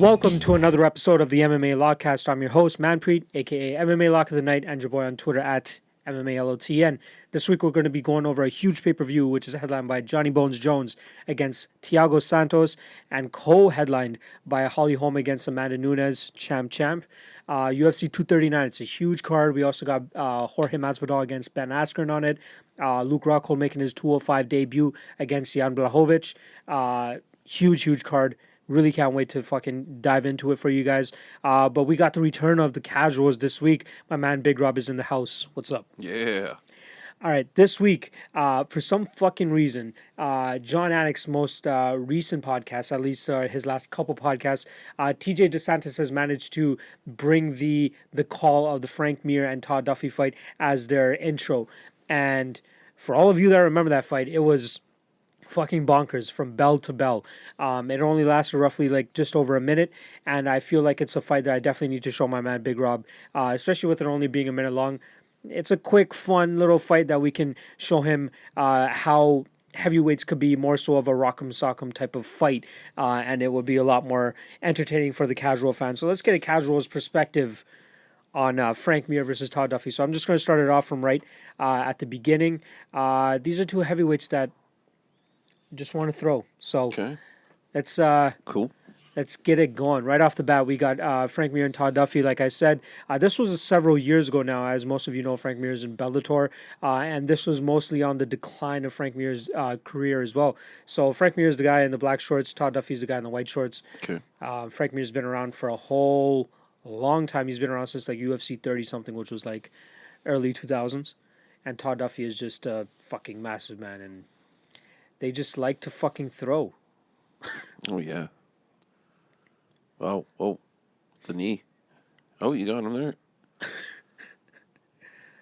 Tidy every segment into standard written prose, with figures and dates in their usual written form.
Welcome to another episode of the MMA Lock-Cast. I'm your host, Manpreet, aka MMA Lock of the Night, and your boy on Twitter at MMALOTN. This week we're going to be going over a huge pay-per-view, which is headlined by Johnny Bones Jones against Thiago Santos, and co-headlined by Holly Holm against Amanda Nunes, champ. UFC 239, it's a huge card. We also got Jorge Masvidal against Ben Askren on it. Luke Rockhold making his 205 debut against Jan Blachowicz. Huge card. Really can't wait to fucking dive into it for you guys. But we got the return of the casuals this week. My man Big Rob is in the house. What's up? Yeah. All right, this week, for some fucking reason, John Anik's most recent podcast, at least his last couple podcasts, TJ DeSantis has managed to bring the call of the Frank Mir and Todd Duffy fight as their intro. And for all of you that remember that fight, it was fucking bonkers from bell to bell. It only lasted roughly like just over a minute, and I feel like it's a fight that I definitely need to show my man Big Rob, especially with it only being a minute long. It's a quick, fun little fight that we can show him how heavyweights could be more so of a rock'em sock'em type of fight, and it would be a lot more entertaining for the casual fan. So let's get a casual's perspective on Frank Mir versus Todd Duffy. So I'm just going to start it off from right at the beginning. These are two heavyweights that just want to throw. So Okay. let's Cool. let's get it going. Right off the bat, we got Frank Mir and Todd Duffy. Like I said, this was several years ago now. As most of you know, Frank Mir is in Bellator, and this was mostly on the decline of Frank Mir's career as well. So Frank Mir is the guy in the black shorts. Todd Duffy is the guy in the white shorts. Okay. Frank Mir's been around for a whole long time. He's been around since like UFC 30-something, which was like early 2000s. And Todd Duffy is just a fucking massive man, and they just like to fucking throw. Oh, yeah. Oh, the knee. Oh, you got him there.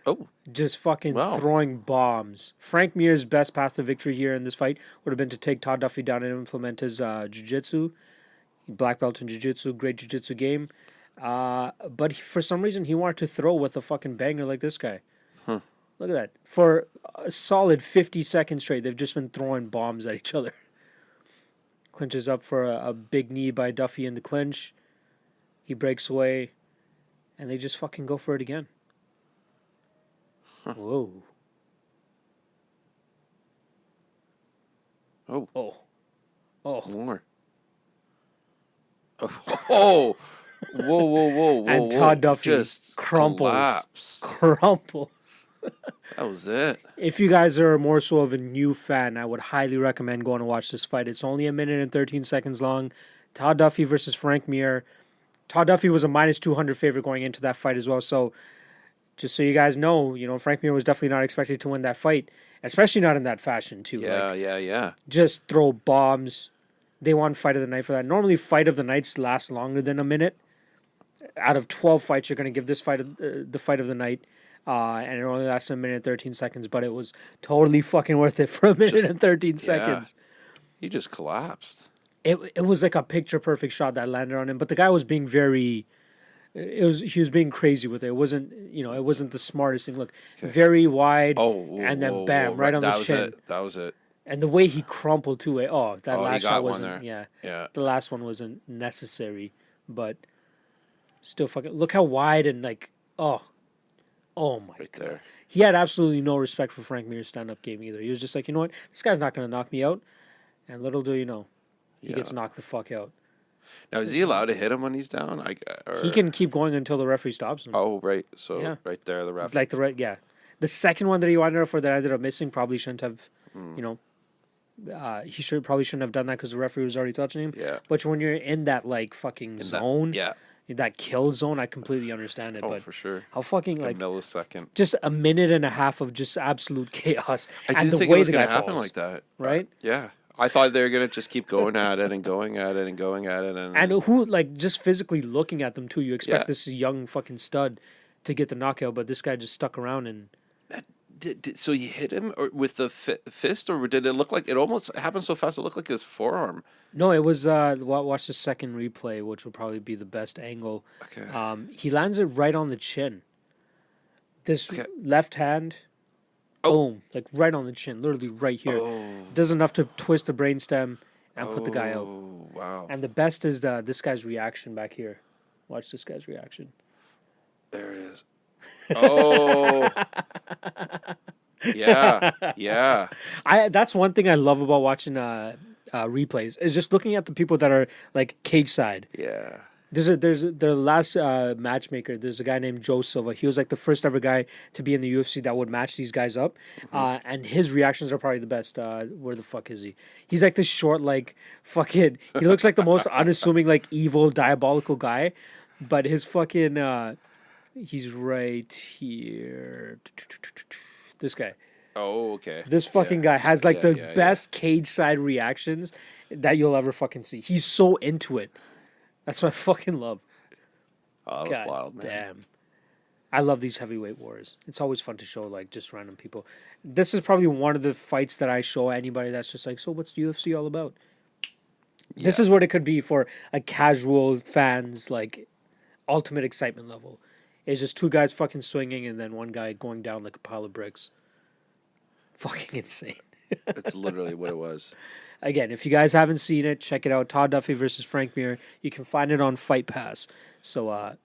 Oh. Just fucking throwing bombs. Frank Mir's best path to victory here in this fight would have been to take Todd Duffy down and implement his jiu-jitsu. Black belt in jiu-jitsu, great jiu-jitsu game. But for some reason, he wanted to throw with a fucking banger like this guy. Huh. Look at that. For a solid 50 seconds straight, they've just been throwing bombs at each other. Clinches up for a big knee by Duffy in the clinch. He breaks away. And they just fucking go for it again. Huh. Whoa. Oh. More. Oh. Whoa. And Todd Duffy just crumples. That was it. If you guys are more so of a new fan, I would highly recommend going to watch this fight. It's only 1 minute and 13 seconds long. Todd Duffy versus Frank Mir. Todd Duffy was a minus 200 favorite going into that fight as well. So just so you guys know, Frank Mir was definitely not expected to win that fight, especially not in that fashion too. Yeah. Just throw bombs. They won fight of the night for that. Normally fight of the nights last longer than a minute. Out of 12 fights, you're going to give this fight the fight of the night. And it only lasted 1 minute and 13 seconds, but it was totally fucking worth it for 1 minute and 13 seconds. He just collapsed. It was like a picture perfect shot that landed on him, but the guy was being he was being crazy with it. It wasn't, it wasn't the smartest thing. Look, very wide, and then bam, right on the chin. That was it. And the way he crumpled to it, that last shot wasn't, yeah. The last one wasn't necessary, but still fucking, look how wide and like, oh my God. There. He had absolutely no respect for Frank Mir's stand-up game either. He was just like, you know what? This guy's not going to knock me out. And little do you know, he gets knocked the fuck out. Now, is he allowed to hit him when he's down? He can keep going until the referee stops him. Oh, right. So, right there, the ref. Like the second one that he wanted for that I ended up missing probably shouldn't have, he probably shouldn't have done that because the referee was already touching him. Yeah. But when you're in that, like, fucking zone. That kill zone, I completely understand it. But for sure. How fucking like a millisecond, just 1.5 minutes of just absolute chaos. I didn't think it was going to happen like that, right? Yeah, I thought they were going to just keep going at it and going at it and going at it, and who just physically looking at them too. You expect this young fucking stud to get the knockout, but this guy just stuck around and. So you hit him with the fist, or did it look like it almost happened so fast? It looked like his forearm. No, it was. Watch the second replay, which would probably be the best angle. Okay. He lands it right on the chin. This left hand, boom, like right on the chin, literally right here. Does enough to twist the brainstem and put the guy out. Oh, wow. And the best is this guy's reaction back here. Watch this guy's reaction. There it is. Oh. Yeah. Yeah. That's one thing I love about watching replays is just looking at the people that are like cage side. Yeah. There's the last matchmaker. There's a guy named Joe Silva. He was like the first ever guy to be in the UFC that would match these guys up, and his reactions are probably the best. Where the fuck is he? He's like this short, like fucking. He looks like the most unassuming, like evil, diabolical guy, but his fucking. He's right here. This guy. Oh, okay. This fucking guy has like the best cage side reactions that you'll ever fucking see. He's so into it. That's what I fucking love. Oh, that was wild, man. Damn. I love these heavyweight wars. It's always fun to show like just random people. This is probably one of the fights that I show anybody that's just like, so what's the UFC all about? Yeah. This is what it could be for a casual fan's like ultimate excitement level. It's just two guys fucking swinging and then one guy going down like a pile of bricks. Fucking insane. That's literally what it was. Again, if you guys haven't seen it, check it out. Todd Duffy versus Frank Mir. You can find it on Fight Pass. So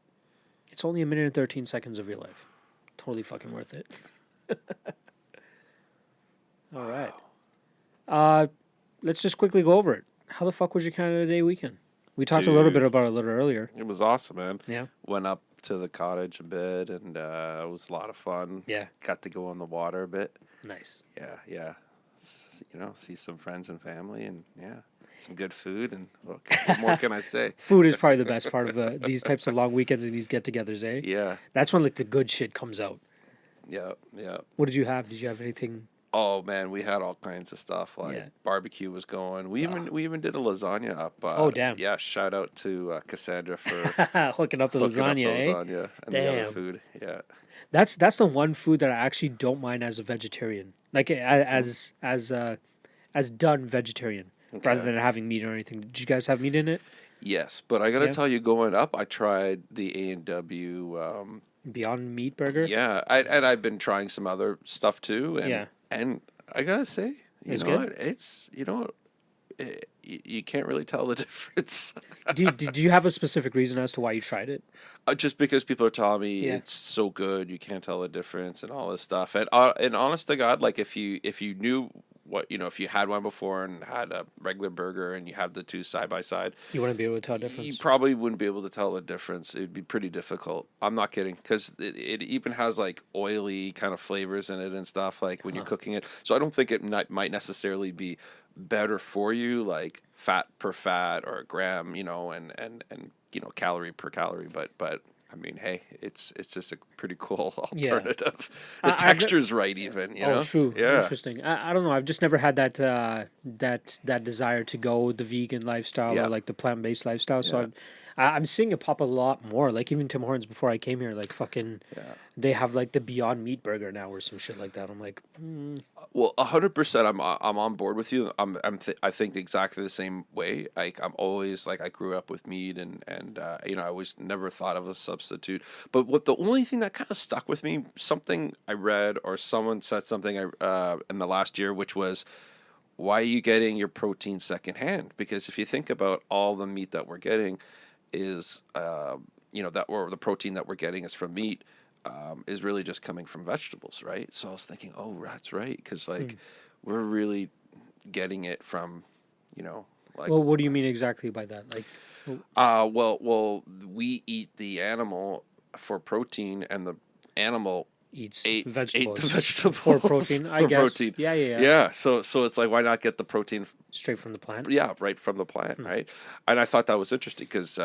it's only 1 minute and 13 seconds of your life. Totally fucking worth it. All right. Let's just quickly go over it. How the fuck was your Canada Day weekend? We talked a little bit about it a little earlier. It was awesome, man. Yeah. Went up to the cottage a bit, and it was a lot of fun. Yeah. Got to go in the water a bit. Nice. Yeah. See some friends and family, and some good food, and what more can I say? Food is probably the best part of these types of long weekends and these get-togethers, eh? Yeah. That's when like the good shit comes out. Yeah. What did you have? Did you have anything? Oh man, we had all kinds of stuff. Like barbecue was going. We even did a lasagna up. Oh damn! Yeah, shout out to Cassandra for hooking up the lasagna, lasagna and the other food. Yeah. That's the one food that I actually don't mind as a vegetarian. Like as done vegetarian, rather than having meat or anything. Did you guys have meat in it? Yes, but I gotta tell you, going up, I tried the A&W Beyond Meat burger. Yeah, I've been trying some other stuff too, and I gotta say, you can't really tell the difference. Did you have a specific reason as to why you tried it? Just because people are telling me it's so good, you can't tell the difference and all this stuff. And honest to God, like if you knew what if you had one before and had a regular burger and you have the two side by side, you wouldn't be able to tell the difference. You probably wouldn't be able to tell the difference. It would be pretty difficult. I'm not kidding, because it even has like oily kind of flavors in it and stuff like when you're cooking it. So I don't think it might necessarily be better for you, like fat per fat or a gram, and calorie per calorie. But I mean, hey, it's just a pretty cool alternative. The texture's right, even. Oh, true. Yeah. Interesting. I don't know. I've just never had that desire to go the vegan lifestyle or like the plant-based lifestyle. So I'm seeing it pop a lot more. Like even Tim Hortons before I came here, like fucking, they have like the Beyond Meat burger now or some shit like that. I'm like, Well, 100%. I'm on board with you. I think exactly the same way. Like I'm always like I grew up with meat and I always never thought of a substitute. But what the only thing that kind of stuck with me, something I read or someone said something in the last year, which was, why are you getting your protein secondhand? Because if you think about all the meat that we're getting is the protein that we're getting is from meat, is really just coming from vegetables, right? So I was thinking, oh, that's right, because like we're really getting it from like, well, what do you mean exactly by that? Like, well, we eat the animal for protein, and the animal ate the vegetables for protein. I guess. Protein. Yeah. So it's like, why not get the protein straight from the plant? Yeah, right from the plant, right? And I thought that was interesting because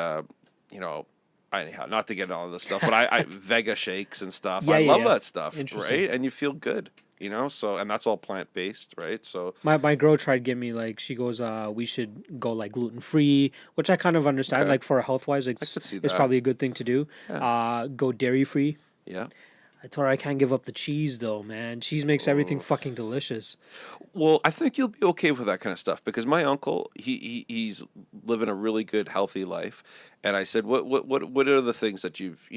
anyhow, not to get into all this stuff, but I Vega shakes and stuff. I love that stuff, right? And you feel good, So, and that's all plant based, right? So my girl tried getting me, like, she goes, we should go like gluten free, which I kind of understand. Like for health wise, it's probably a good thing to do. Go dairy free. Yeah. I told her I can't give up the cheese though, man. Cheese makes everything fucking delicious. Well, I think you'll be okay with that kind of stuff because my uncle, he's living a really good, healthy life, and I said, what are the things that you've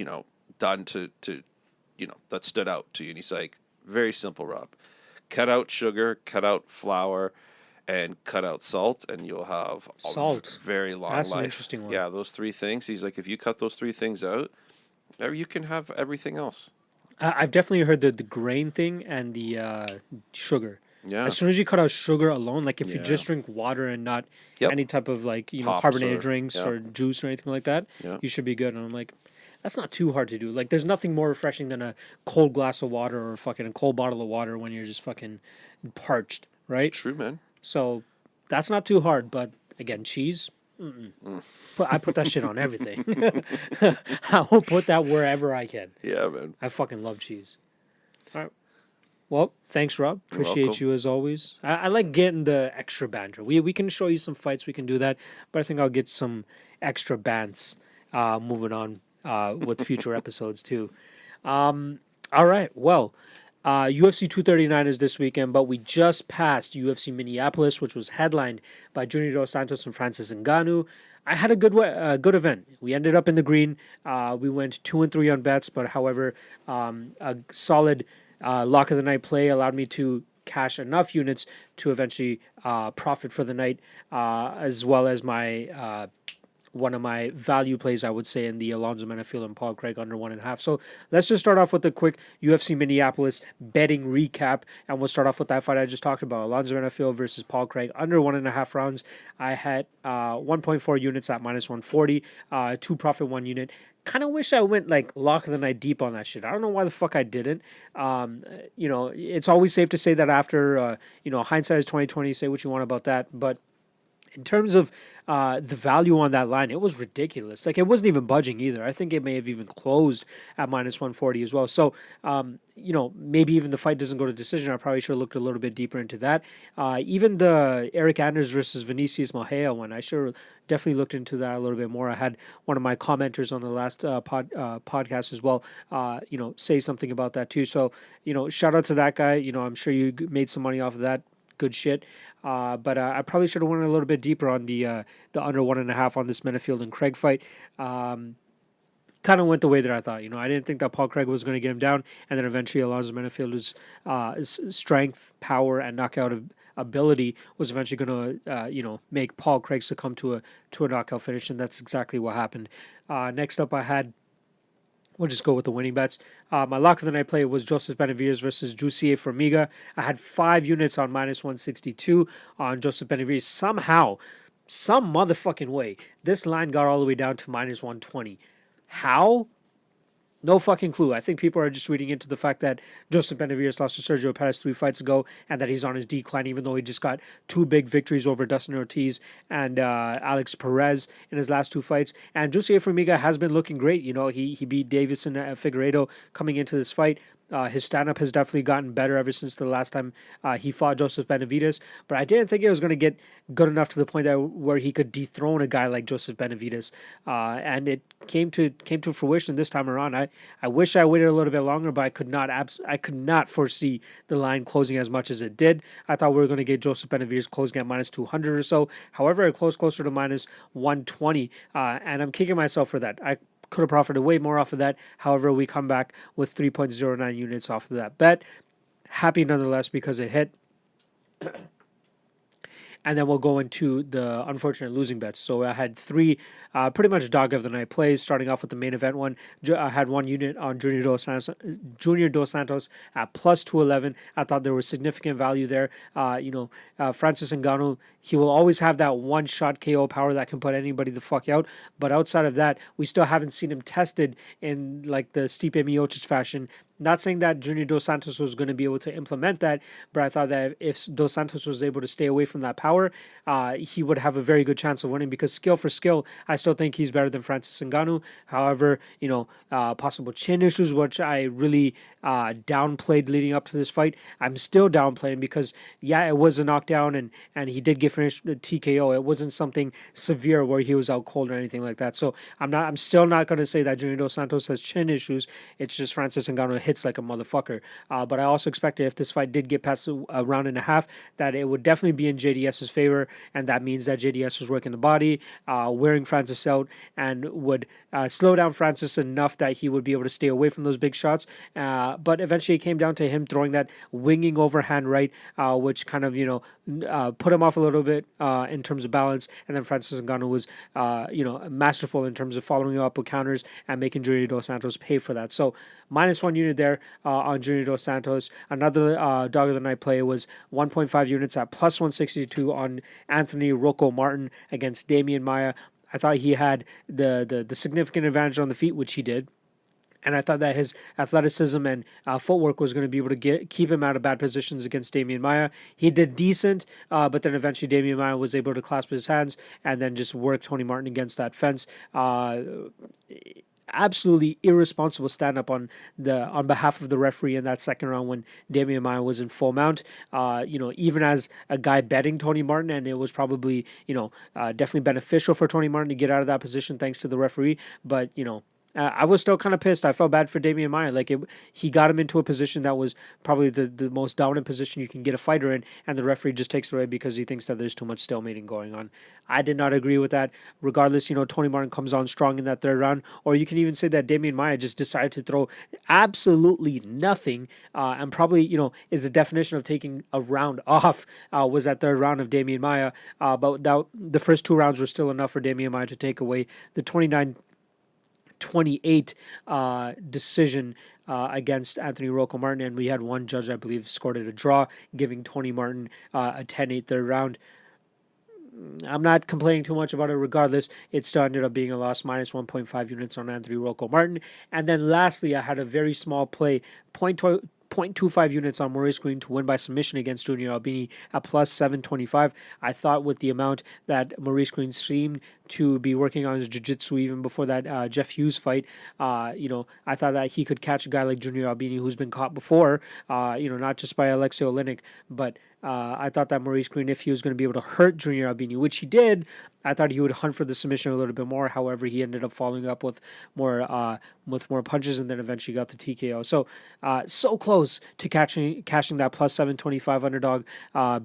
done to that stood out to you? And he's like, very simple, Rob. Cut out sugar, cut out flour, and cut out salt, and you'll have Salt. a very long That's an life. interesting one. Yeah, those three things. He's like, if you cut those three things out, you can have everything else. I've definitely heard the grain thing and the sugar. Yeah. As soon as you cut out sugar alone, like if you Yeah. just drink water and not Yep. any type of like, you know, Pops carbonated or- drinks yeah. or juice or anything like that, Yeah. you should be good. And I'm like, that's not too hard to do. Like, there's nothing more refreshing than a cold glass of water or fucking a cold bottle of water when you're just fucking parched, right? It's true, man. So that's not too hard. But again, cheese, I put that shit on everything. I will put that wherever I can. Yeah, man. I fucking love cheese. All right. Well, thanks, Rob. Appreciate welcome. you as always. I like getting the extra banter. We can show you some fights. We can do that. But I think I'll get some extra bants moving on with future episodes too. All right. Well, UFC 239 is this weekend, but we just passed UFC Minneapolis, which was headlined by Junior Dos Santos and Francis Ngannou. I had a good event. We ended up in the green. We went 2-3 on bets, but however, a solid lock of the night play allowed me to cash enough units to eventually profit for the night, as well as my one of my value plays, I would say, in the Alonzo Menafield and Paul Craig under 1.5. So let's just start off with a quick UFC Minneapolis betting recap, and we'll start off with that fight I just talked about, Alonzo Menafield versus Paul Craig under 1.5 rounds. I had 1.4 units at minus 140, 2 profit, 1 unit. Kind of wish I went like lock of the night deep on that shit. I don't know why the fuck I didn't. You know, it's always safe to say that after, you know, hindsight is 2020. Say what you want about that, but in terms of the value on that line, it was ridiculous. Like, it wasn't even budging either. I think it may have even closed at minus 140 as well. So, you know, maybe even the fight doesn't go to decision. I probably should have looked a little bit deeper into that. Even the Eric Anders versus Vinicius Mejia one, I should have definitely looked into that a little bit more. I had one of my commenters on the last podcast as well, you know, say something about that too. So, you know, shout out to that guy. You know, I'm sure you made some money off of that. Good shit. But I probably should have went a little bit deeper on the under 1.5 on this Menafield and Craig fight. Kind of went the way that I thought. You know, I didn't think that Paul Craig was going to get him down, and then eventually Alonzo Menafield's strength, power, and knockout ability was eventually going to, you know, make Paul Craig succumb to a knockout finish, and that's exactly what happened. Next up, I had. We'll just go with the winning bets. My lock of the night play was Joseph Benavidez versus Jussier Formiga. I had 5 units on minus 162 on Joseph Benavidez. Somehow, some motherfucking way, this line got all the way down to minus 120. How? No fucking clue. I think people are just reading into the fact that Joseph Benavidez lost to Sergio Perez 3 fights ago and that he's on his decline, even though he just got 2 big victories over Dustin Ortiz and Alex Perez in his last 2 fights. And Jussier Formiga has been looking great. You know, he beat Davison Figueiredo coming into this fight. His stand-up has definitely gotten better ever since the last time he fought Joseph Benavidez. But I didn't think it was going to get good enough to the point that where he could dethrone a guy like Joseph Benavidez. And it came to fruition this time around. I wish I waited a little bit longer, but I could not foresee the line closing as much as it did. I thought we were going to get Joseph Benavidez closing at minus 200 or so. However, it closed closer to minus 120, and I'm kicking myself for that. I could have profited way more off of that. However, we come back with 3.09 units off of that bet. Happy nonetheless because it hit. And then we'll go into the unfortunate losing bets. So I had 3 pretty much dog of the night plays, starting off with the main event one. I had 1 unit on Junior Dos Santos at plus 211. I thought there was significant value there. You know, Francis Ngannou, he will always have that one-shot KO power that can put anybody the fuck out. But outside of that, we still haven't seen him tested in like the Stipe Miocic fashion. Not saying that Junior Dos Santos was going to be able to implement that, but I thought that if Dos Santos was able to stay away from that power, he would have a very good chance of winning because skill for skill, I still think he's better than Francis Ngannou. However, you know, possible chin issues, which I really downplayed leading up to this fight, I'm still downplaying because, yeah, it was a knockdown and he did get finished the TKO. It wasn't something severe where he was out cold or anything like that. So I'm still not going to say that Junior Dos Santos has chin issues. It's just Francis Ngannou hits like a motherfucker. But I also expected if this fight did get past a round and a half, that it would definitely be in JDS's favor, and that means that JDS was working the body, wearing Francis out, and would slow down Francis enough that he would be able to stay away from those big shots. But eventually it came down to him throwing that winging overhand right, which kind of, put him off a little bit in terms of balance. And then Francis Ngannou was, masterful in terms of following up with counters and making Junior Dos Santos pay for that. So -1 unit there on Junior Dos Santos. Another dog of the night play was 1.5 units at +162 on Anthony Rocco Martin against Damian Maia. I thought he had the significant advantage on the feet, which he did. And I thought that his athleticism and footwork was going to be able to keep him out of bad positions against Damian Maia. He did decent, but then eventually Damian Maia was able to clasp his hands and then just work Tony Martin against that fence. Absolutely irresponsible stand-up on behalf of the referee in that second round when Damian Maia was in full mount. Even as a guy betting Tony Martin, and it was probably definitely beneficial for Tony Martin to get out of that position thanks to the referee. But I was still kind of pissed. I felt bad for Damian Maia. He got him into a position that was probably the most dominant position you can get a fighter in, and the referee just takes it away because he thinks that there's too much stalemating going on. I did not agree with that. Regardless, Tony Martin comes on strong in that third round, or you can even say that Damian Maia just decided to throw absolutely nothing, and probably, is the definition of taking a round off, was that third round of Damian Maia. But the first 2 rounds were still enough for Damian Maia to take away the 29-28 decision against Anthony Rocco Martin, and we had one judge, I believe, scored it a draw, giving Tony Martin a 10-8 third round. I'm not complaining too much about it. Regardless, it still ended up being a loss, -1.5 units on Anthony Rocco Martin. And then lastly, I had a very small play, 0.25 units on Maurice Green to win by submission against Junior Albini at +725. I thought with the amount that Maurice Green seemed to be working on his jiu-jitsu even before that Jeff Hughes fight, I thought that he could catch a guy like Junior Albini who's been caught before, not just by Alexei Oleinik, but I thought that Maurice Green, if he was going to be able to hurt Junior Albini, which he did, I thought he would hunt for the submission a little bit more. However, he ended up following up with more punches and then eventually got the TKO. So close to cashing that +725 underdog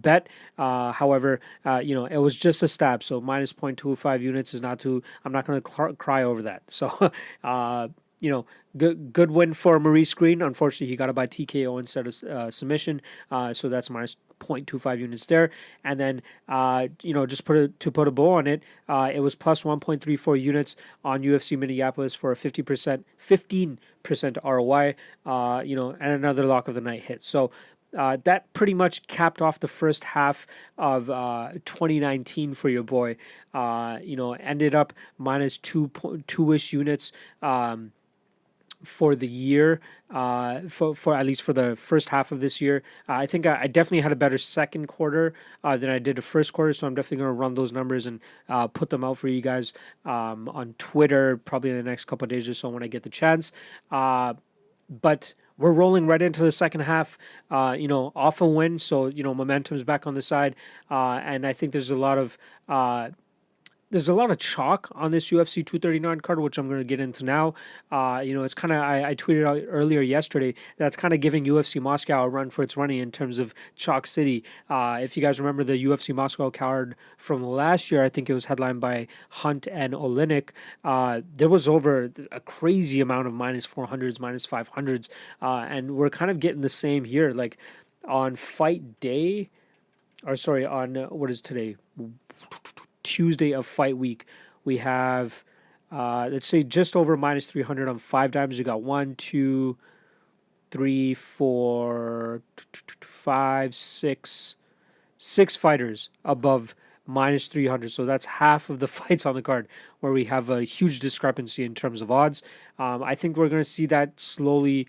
bet. However, it was just a stab. So -0.25 units is not too. I'm not going to cry over that. So. Good win for Maurice Green. Unfortunately, he got it by TKO instead of submission. So that's -0.25 units there. And then, just put a bow on it, it was +1.34 units on UFC Minneapolis for a 15% ROI, and another lock of the night hit. So that pretty much capped off the first half of 2019 for your boy. Ended up -2-ish units. For the year, for at least for the first half of this year. I think I definitely had a better second quarter than I did the first quarter, so I'm definitely going to run those numbers and put them out for you guys on Twitter probably in the next couple of days or so when I get the chance. But we're rolling right into the second half, off a win, so, momentum's back on the side, and I think there's a lot of chalk on this UFC 239 card, which I'm going to get into now. It's kind of, I tweeted out earlier yesterday, that's kind of giving UFC Moscow a run for its money in terms of Chalk City. If you guys remember the UFC Moscow card from last year, I think it was headlined by Hunt and Oleinik. There was over a crazy amount of -400s, -500s, and we're kind of getting the same here. Like on fight day, on what is today? Tuesday of fight week, we have let's say just over -300 on 5 dimes. You got 1, 2, 3, 4, 5, 6 fighters above -300. So that's half of the fights on the card where we have a huge discrepancy in terms of odds. I think we're going to see that slowly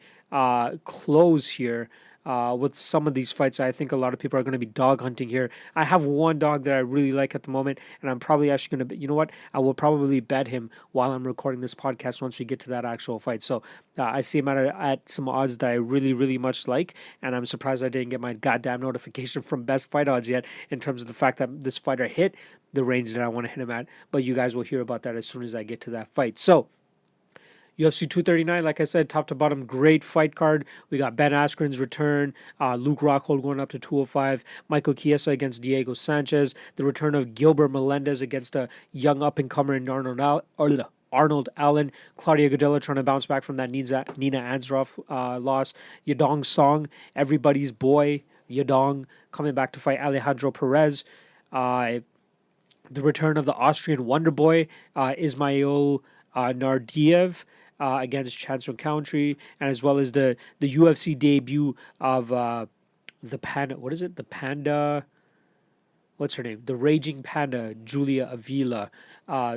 close here. with some of these fights. I think a lot of people are going to be dog hunting here. I have one dog that I really like at the moment, and I'm probably actually going to, you know what? I will probably bet him while I'm recording this podcast once we get to that actual fight. So I see him at some odds that I really, really much like, and I'm surprised I didn't get my goddamn notification from Best Fight Odds yet in terms of the fact that this fighter hit the range that I want to hit him at. But you guys will hear about that as soon as I get to that fight. So UFC 239, like I said, top to bottom, great fight card. We got Ben Askren's return, Luke Rockhold going up to 205, Michael Chiesa against Diego Sanchez, the return of Gilbert Melendez against a young up-and-comer in Arnold Allen, Claudia Gadelha trying to bounce back from that Nina Ansaroff loss, Yadong Song, everybody's boy, Yadong, coming back to fight Alejandro Perez, the return of the Austrian Wonder Boy, Ismail Naurdiev, against Chance Rencountre, and as well as the UFC debut of the Panda. What is it? The Panda. What's her name? The Raging Panda, Julia Avila.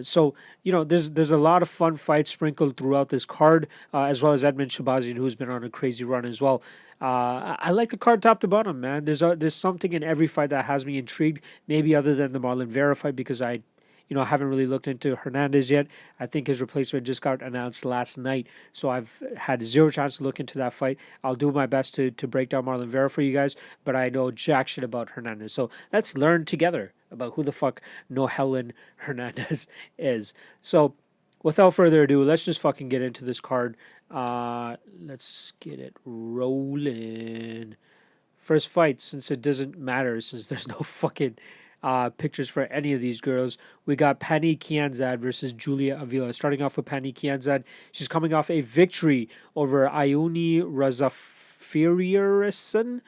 So there's a lot of fun fights sprinkled throughout this card, as well as Edmen Shahbazyan, who's been on a crazy run as well. I like the card top to bottom, man. There's something in every fight that has me intrigued. Maybe other than the Marlon Vera fight, because I haven't really looked into Hernandez yet. I think his replacement just got announced last night, so I've had zero chance to look into that fight. I'll do my best to break down Marlon Vera for you guys, but I know jack shit about Hernandez. So let's learn together about who the fuck Nohelin Hernandez is. So without further ado, let's just fucking get into this card. Let's get it rolling. First fight, since it doesn't matter, since there's no fucking pictures for any of these girls. We got Pannie Kianzad versus Julia Avila. Starting off with Pannie Kianzad. She's coming off a victory over Ioni Razafiriarison.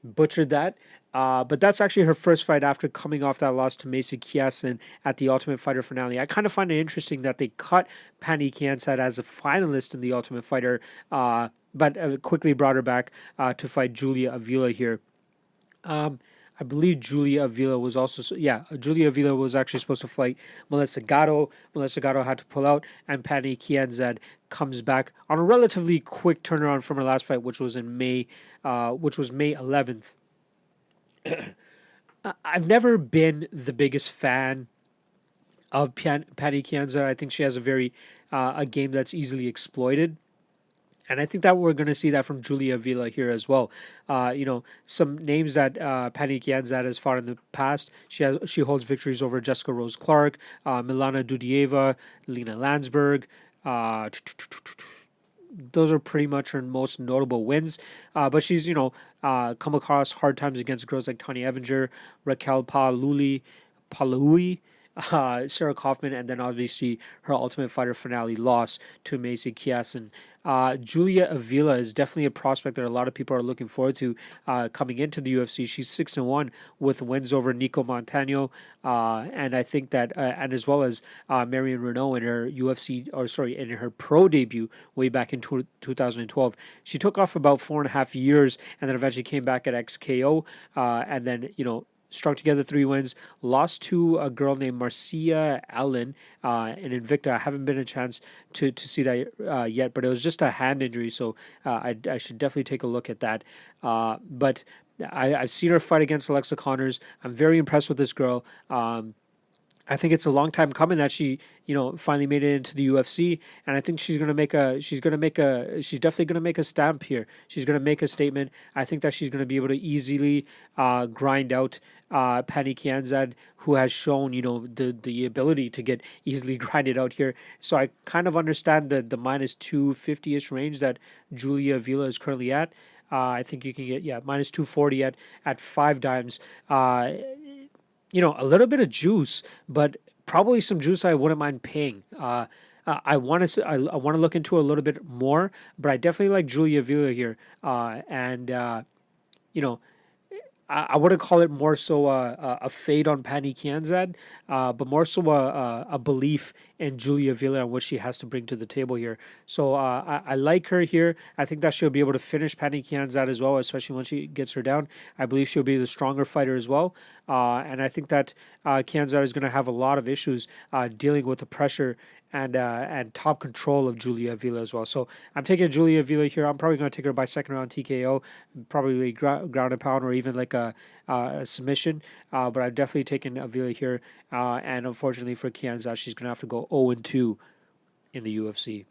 Butchered that. But that's actually her first fight after coming off that loss to Macy Chiesa at the Ultimate Fighter finale. I kind of find it interesting that they cut Pannie Kianzad as a finalist in the Ultimate Fighter, but quickly brought her back to fight Julia Avila here. I believe Julia Avila was Julia Avila was actually supposed to fight Melissa Gatto. Melissa Gatto had to pull out, and Pannie Kianzad comes back on a relatively quick turnaround from her last fight, which was in May 11th. I've never been the biggest fan of Pannie Kianzad. I think she has a game that's easily exploited. And I think that we're going to see that from Julia Avila here as well. Some names that Pannie Kianzad has fought in the past. She holds victories over Jessica Rose Clark, Milana Dudieva, Lena Landsberg. Those are pretty much her most notable wins. But she's come across hard times against girls like Tanya Evinger, Raquel Palui, Sarah Kaufman, and then obviously her Ultimate Fighter finale loss to Macy Chiesa. Julia Avila is definitely a prospect that a lot of people are looking forward to coming into the UFC. She's 6-1 with wins over Nico Montano, and I think that, and as well as Marion Renault in her in her pro debut way back in 2012. She took off about 4.5 years, and then eventually came back at XKO, and then strung together 3 wins, lost to a girl named Marcia Allen in Invicta. I haven't been a chance to see that yet, but it was just a hand injury, so I should definitely take a look at that. But I've seen her fight against Alexa Connors. I'm very impressed with this girl. I think it's a long time coming that she, finally made it into the UFC, and I think she's definitely going to make a stamp here. She's going to make a statement. I think that she's going to be able to easily grind out Pannie Kianzad, who has shown, the ability to get easily grinded out here. So I kind of understand the minus 250-ish range that Julia Avila is currently at. I think you can get, minus 240 at 5 dimes. A little bit of juice, but probably some juice I wouldn't mind paying. I want to look into a little bit more, but I definitely like Julia Avila here. I wouldn't call it more so a fade on Pannie Kianzad, but more so a belief in Julia Avila and what she has to bring to the table here. So I like her here. I think that she'll be able to finish Pannie Kianzad as well, especially when she gets her down. I believe she'll be the stronger fighter as well. And I think that Kianzad is going to have a lot of issues dealing with the pressure and top control of Julia Avila as well. So I'm taking Julia Avila here. I'm probably going to take her by second round TKO, probably ground and pound or even like a submission. But I've definitely taken Avila here. And unfortunately for Kianzad, she's going to have to go 0-2 in the UFC.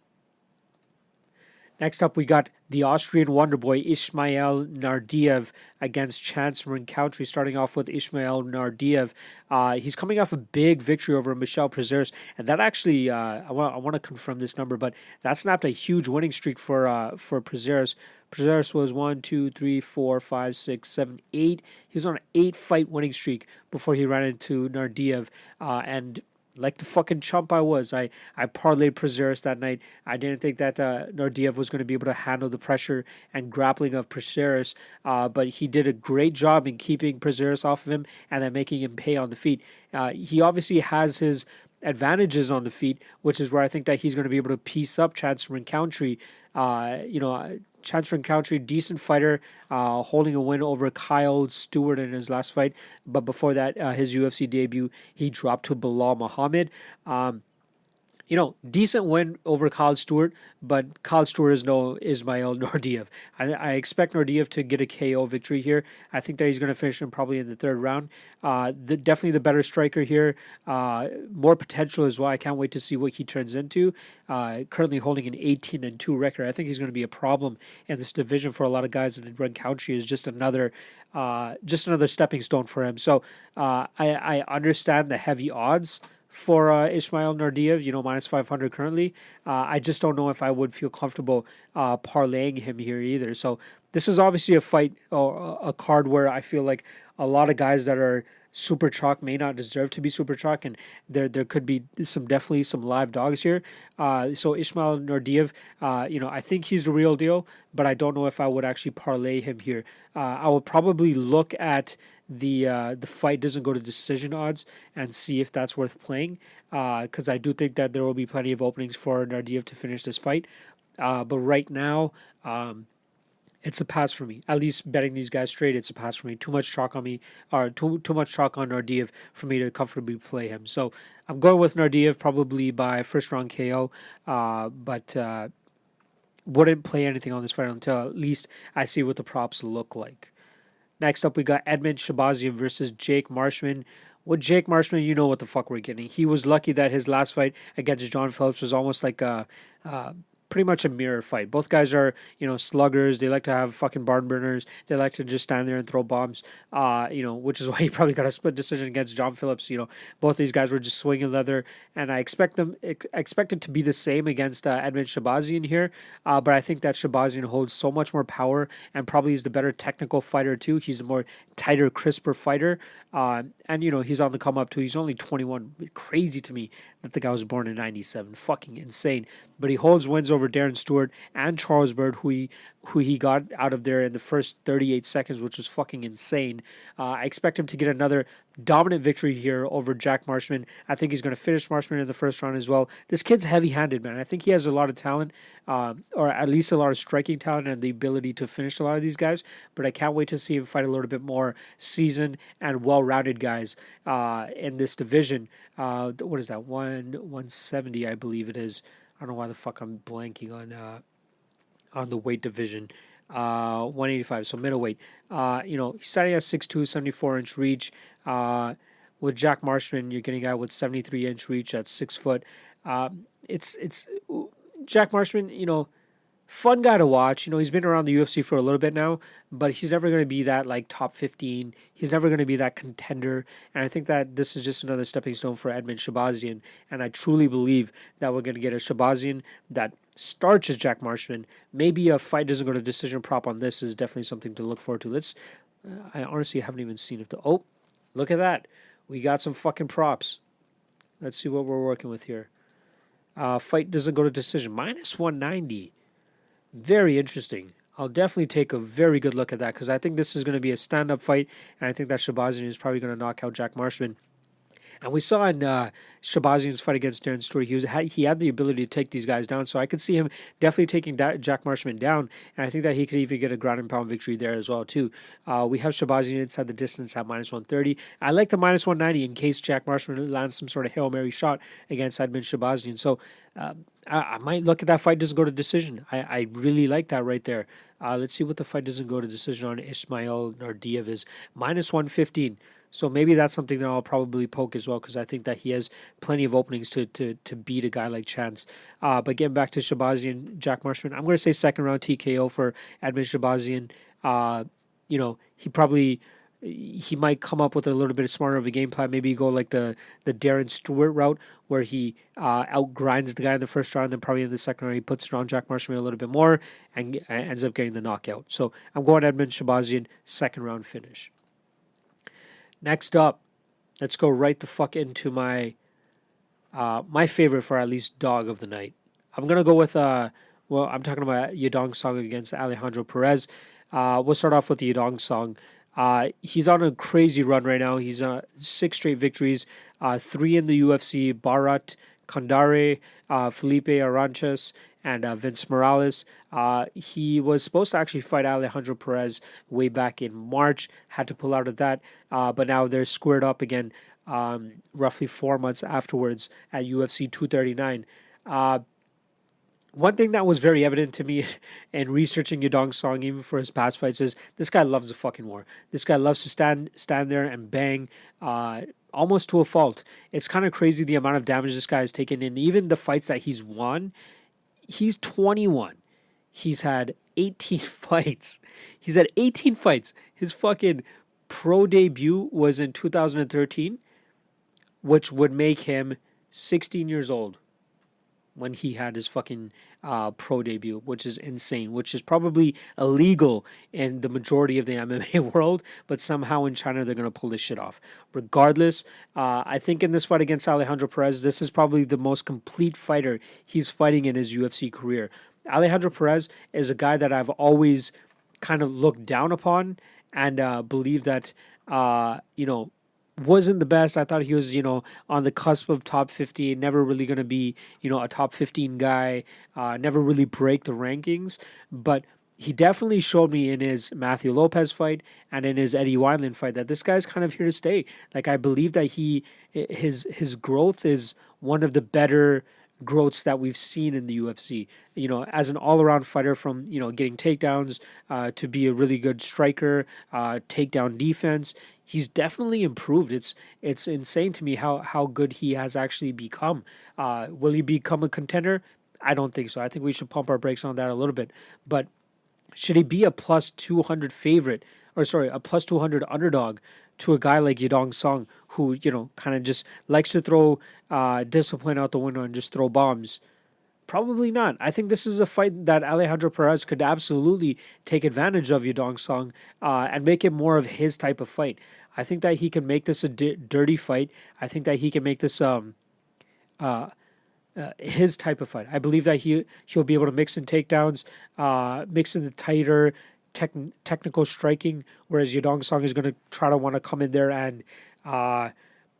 Next up, we got the Austrian Wonderboy Ismail Naurdiev against Chance Rencountre. Starting off with Ismail Naurdiev, he's coming off a big victory over Michel Perez, and that actually I want to confirm this number, but that snapped a huge winning streak for Perez. Perez was 1, 2, 3, 4, 5, 6, 7, 8. He was on an 8-fight winning streak before he ran into Naurdiev, and like the fucking chump I was, I parlayed Perez that night. I didn't think that Naurdiev was going to be able to handle the pressure and grappling of Perez, but he did a great job in keeping Perez off of him and then making him pay on the feet. He obviously has his advantages on the feet, which is where I think that he's going to be able to piece up Chance Rencountre. Chance Rencountre, decent fighter, holding a win over Kyle Stewart in his last fight. But before that, his UFC debut, he dropped to Bilal Muhammad. Decent win over Kyle Stewart, but Kyle Stewart is no Ismail Naurdiev. I expect Naurdiev to get a KO victory here. I think that he's going to finish him probably in the third round. Definitely the better striker here. More potential as well. I can't wait to see what he turns into. Currently holding an 18-2 record. I think he's going to be a problem in this division for a lot of guys, and Rencountre is just another stepping stone for him. So I understand the heavy odds for Ismail Naurdiev, minus 500 currently. I just don't know if I would feel comfortable parlaying him here either. So this is obviously a fight or a card where I feel like a lot of guys that are super chalk may not deserve to be super chalk, and there could be definitely some live dogs here. So Ismail Naurdiev, I think he's the real deal, but I don't know if I would actually parlay him here. I will probably look at the fight doesn't go to decision odds and see if that's worth playing, because I do think that there will be plenty of openings for Naurdiev to finish this fight. But right now, it's a pass for me. At least betting these guys straight, it's a pass for me. Too much chalk on me, or too much chalk on Naurdiev for me to comfortably play him. So I'm going with Naurdiev probably by first round KO, but wouldn't play anything on this fight until at least I see what the props look like. Next up, we got Edmen Shahbazyan versus Jake Marshman. With Jake Marshman, you know what the fuck we're getting. He was lucky that his last fight against John Phillips was almost like a pretty much a mirror fight. Both guys are, sluggers. They like to have fucking barn burners. They like to just stand there and throw bombs, which is why he probably got a split decision against John Phillips. Both these guys were just swinging leather, and I expect it to be the same against Edmen Shahbazyan here, but I think that Shahbazyan holds so much more power and probably is the better technical fighter too. He's a more tighter, crisper fighter, and he's on the come up too. He's only 21. Crazy to me that the guy was born in 97. Fucking insane. But he holds wins over Darren Stewart and Charles Bird, who he got out of there in the first 38 seconds, which was fucking insane. I expect him to get another dominant victory here over Jack Marshman. I think he's going to finish Marshman in the first round as well. This kid's heavy-handed, man. I think he has a lot of talent, or at least a lot of striking talent and the ability to finish a lot of these guys, but I can't wait to see him fight a little bit more seasoned and well-rounded guys in this division. What is that, 170, I believe it is. I don't know why the fuck I'm blanking on the weight division. 185, so middleweight. He's starting at 6'2", 74-inch reach. With Jack Marshman, you're getting a guy with 73-inch reach at 6 foot. It's Jack Marshman, fun guy to watch. He's been around the UFC for a little bit now, but he's never going to be that like top 15. He's never going to be that contender. And I think that this is just another stepping stone for Edmen Shahbazyan. And I truly believe that we're going to get a Shahbazyan that starches Jack Marshman. Maybe a fight doesn't go to decision prop on this is definitely something to look forward to. I honestly haven't even seen if look at that. We got some fucking props. Let's see what we're working with here. Fight doesn't go to decision. Minus 190. Very interesting. I'll definitely take a very good look at that because I think this is going to be a stand-up fight, and I think that Shahbazyan is probably going to knock out Jack Marshman. And we saw in Shahbazyan's fight against Darren Stewart, he had the ability to take these guys down. So I could see him definitely taking Jack Marshman down, and I think that he could even get a ground and pound victory there as well too. We have Shahbazyan inside the distance at -130. I like the -190 in case Jack Marshman lands some sort of Hail Mary shot against Edmen Shahbazyan. So I might look at that fight doesn't go to decision. I really like that right there. Let's see what the fight doesn't go to decision on Ismail Naurdiev is. -115. So maybe that's something that I'll probably poke as well, because I think that he has plenty of openings to beat a guy like Chance. But getting back to Shahbazyan, Jack Marshman, I'm going to say second round TKO for Edmen Shahbazyan. He might come up with a little bit smarter of a game plan. Maybe go like the Darren Stewart route, where he outgrinds the guy in the first round, then probably in the second round he puts it on Jack Marshman a little bit more and ends up getting the knockout. So I'm going Edmen Shahbazyan, second round finish. Next up, let's go right the fuck into my favorite, for at least, dog of the night. I'm gonna go with I'm talking about Yadong Song against Alejandro Perez. We'll start off with the Yadong Song. He's on a crazy run right now. He's 6 straight victories, 3 in the UFC: Barat, Kandare, Felipe Aranches, and Vince Morales. He was supposed to actually fight Alejandro Perez way back in March, had to pull out of that, but now they're squared up again roughly 4 months afterwards at UFC 239. One thing that was very evident to me in researching Yadong Song, even for his past fights, is this guy loves the fucking war. This guy loves to stand there and bang, almost to a fault. It's kind of crazy the amount of damage this guy has taken in. Even the fights that he's won, he's 21. He's had 18 fights. He's had 18 fights. His fucking pro debut was in 2013, which would make him 16 years old when he had his fucking pro debut, which is insane, which is probably illegal in the majority of the MMA world, but somehow in China they're going to pull this shit off. Regardless, I think in this fight against Alejandro Perez, this is probably the most complete fighter he's fighting in his UFC career. Alejandro Perez is a guy that I've always kind of looked down upon and believed that, wasn't the best. I thought he was, on the cusp of top 50, never really going to be, a top 15 guy, never really break the rankings. But he definitely showed me in his Matthew Lopez fight and in his Eddie Wineland fight that this guy's kind of here to stay. Like, I believe that his growth is one of the better growths that we've seen in the UFC. As an all-around fighter, from getting takedowns to be a really good striker, takedown defense, he's definitely improved. It's insane to me how good he has actually become. Will he become a contender? I don't think so. I think we should pump our brakes on that a little bit. But should he be a plus 200 favorite, or sorry, a plus 200 underdog to a guy like Yadong Song, who, kind of just likes to throw discipline out the window and just throw bombs? Probably not. I think this is a fight that Alejandro Perez could absolutely take advantage of Yadong Song and make it more of his type of fight. I think that he can make this a dirty fight. I think that he can make this his type of fight. I believe that he'll be able to mix in takedowns, mix in the tighter technical striking, whereas Yadong Song is going to try to want to come in there and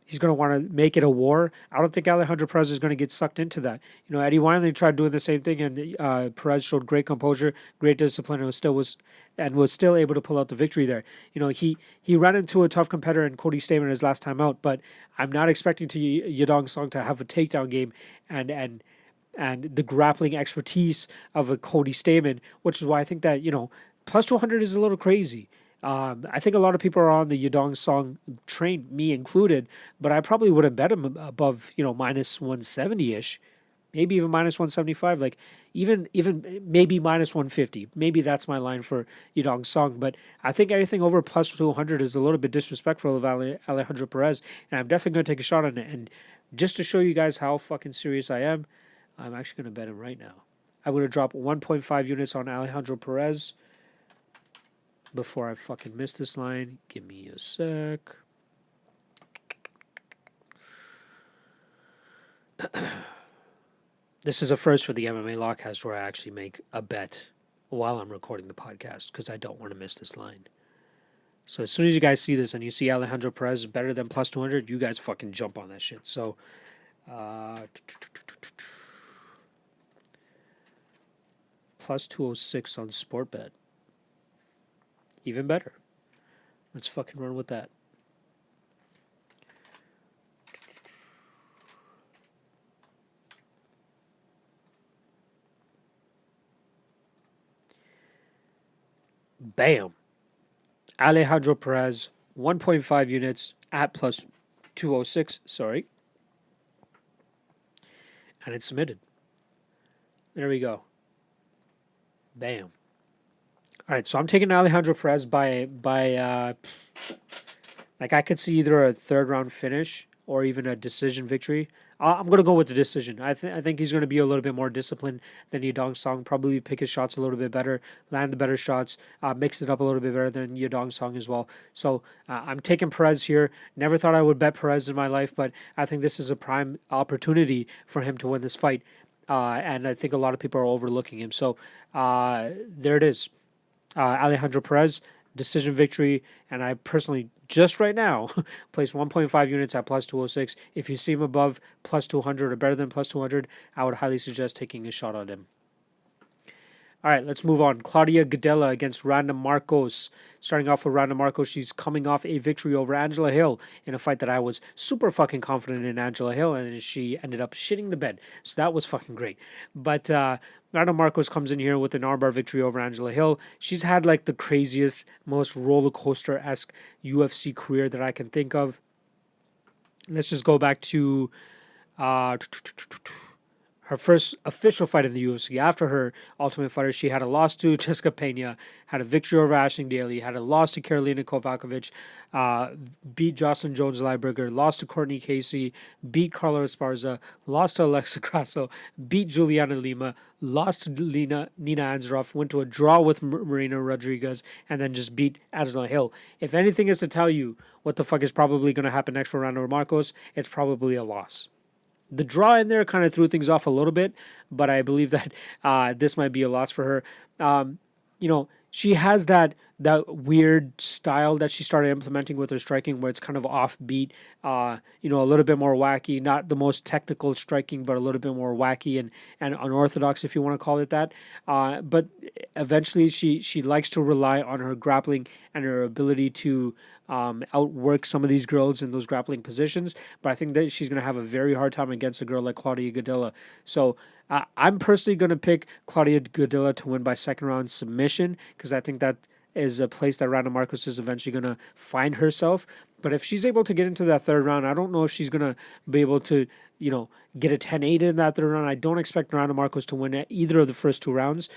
he's going to want to make it a war. I don't think Alejandro Perez is going to get sucked into that. Eddie Wineland tried doing the same thing, and Perez showed great composure, great discipline, and was still able to pull out the victory there. He ran into a tough competitor in Cody Stamann his last time out, but I'm not expecting Yadong Song to have a takedown game and the grappling expertise of a Cody Stamann, which is why I think that plus 200 is a little crazy. I think a lot of people are on the Yadong Song train, me included, but I probably wouldn't bet him above, minus 170-ish, maybe even minus 175, like even maybe minus 150. Maybe that's my line for Yadong Song, but I think anything over plus 200 is a little bit disrespectful of Alejandro Perez, and I'm definitely going to take a shot on it. And just to show you guys how fucking serious I am, I'm actually going to bet him right now. I'm going to drop 1.5 units on Alejandro Perez. Before I fucking miss this line, give me a sec. This is a first for the MMA Lock-Cast where I actually make a bet while I'm recording the podcast because I don't want to miss this line. So as soon as you guys see this and you see Alejandro Perez better than plus 200, you guys fucking jump on that shit. So, plus 206 on Sportbet. Even better. Let's fucking run with that. Bam. Alejandro Perez, 1.5 units at plus 206. Sorry. And it's submitted. There we go. Bam. All right, so I'm taking Alejandro Perez by like I could see either a third round finish or even a decision victory. I'm gonna go with the decision. I think he's gonna be a little bit more disciplined than Yadong Song. Probably pick his shots a little bit better, land the better shots, mix it up a little bit better than Yadong Song as well. So I'm taking Perez here. Never thought I would bet Perez in my life, but I think this is a prime opportunity for him to win this fight. And I think a lot of people are overlooking him. So there it is. Alejandro Perez, decision victory, and I personally, just right now, place 1.5 units at plus 206. If you see him above plus 200 or better than plus 200, I would highly suggest taking a shot on him. All right, let's move on. Claudia Gadelha against Randa Markos. Starting off with Randa Markos, she's coming off a victory over Angela Hill in a fight that I was super fucking confident in Angela Hill, and she ended up shitting the bed. So that was fucking great. But Randa Markos comes in here with an armbar victory over Angela Hill. She's had like the craziest, most roller coaster-esque UFC career that I can think of. Let's just go back to her first official fight in the UFC. After her Ultimate Fighter, she had a loss to Jessica Pena, had a victory over Ashling Daly, had a loss to Karolina Kovacevic, beat Jocelyn Jones-Lieberger, lost to Courtney Casey, beat Carla Esparza, lost to Alexa Grasso, beat Juliana Lima, lost to Nina Ansaroff, went to a draw with Marina Rodriguez, and then just beat Angela Hill. If anything is to tell you what the fuck is probably going to happen next for Randa Markos, it's probably a loss. The draw in there kind of threw things off a little bit, but I believe that this might be a loss for her. She has that weird style that she started implementing with her striking, where it's kind of offbeat, a little bit more wacky, not the most technical striking, but a little bit more wacky and unorthodox, if you want to call it that. But eventually, she likes to rely on her grappling and her ability to outwork some of these girls in those grappling positions, but I think that she's going to have a very hard time against a girl like Claudia Gadelha. So I'm personally going to pick Claudia Gadelha to win by second round submission, because I think that is a place that Randa Markos is eventually going to find herself. But if she's able to get into that third round, I don't know if she's going to be able to, get a 10-8 in that third round. I don't expect Randa Markos to win either of the first two rounds.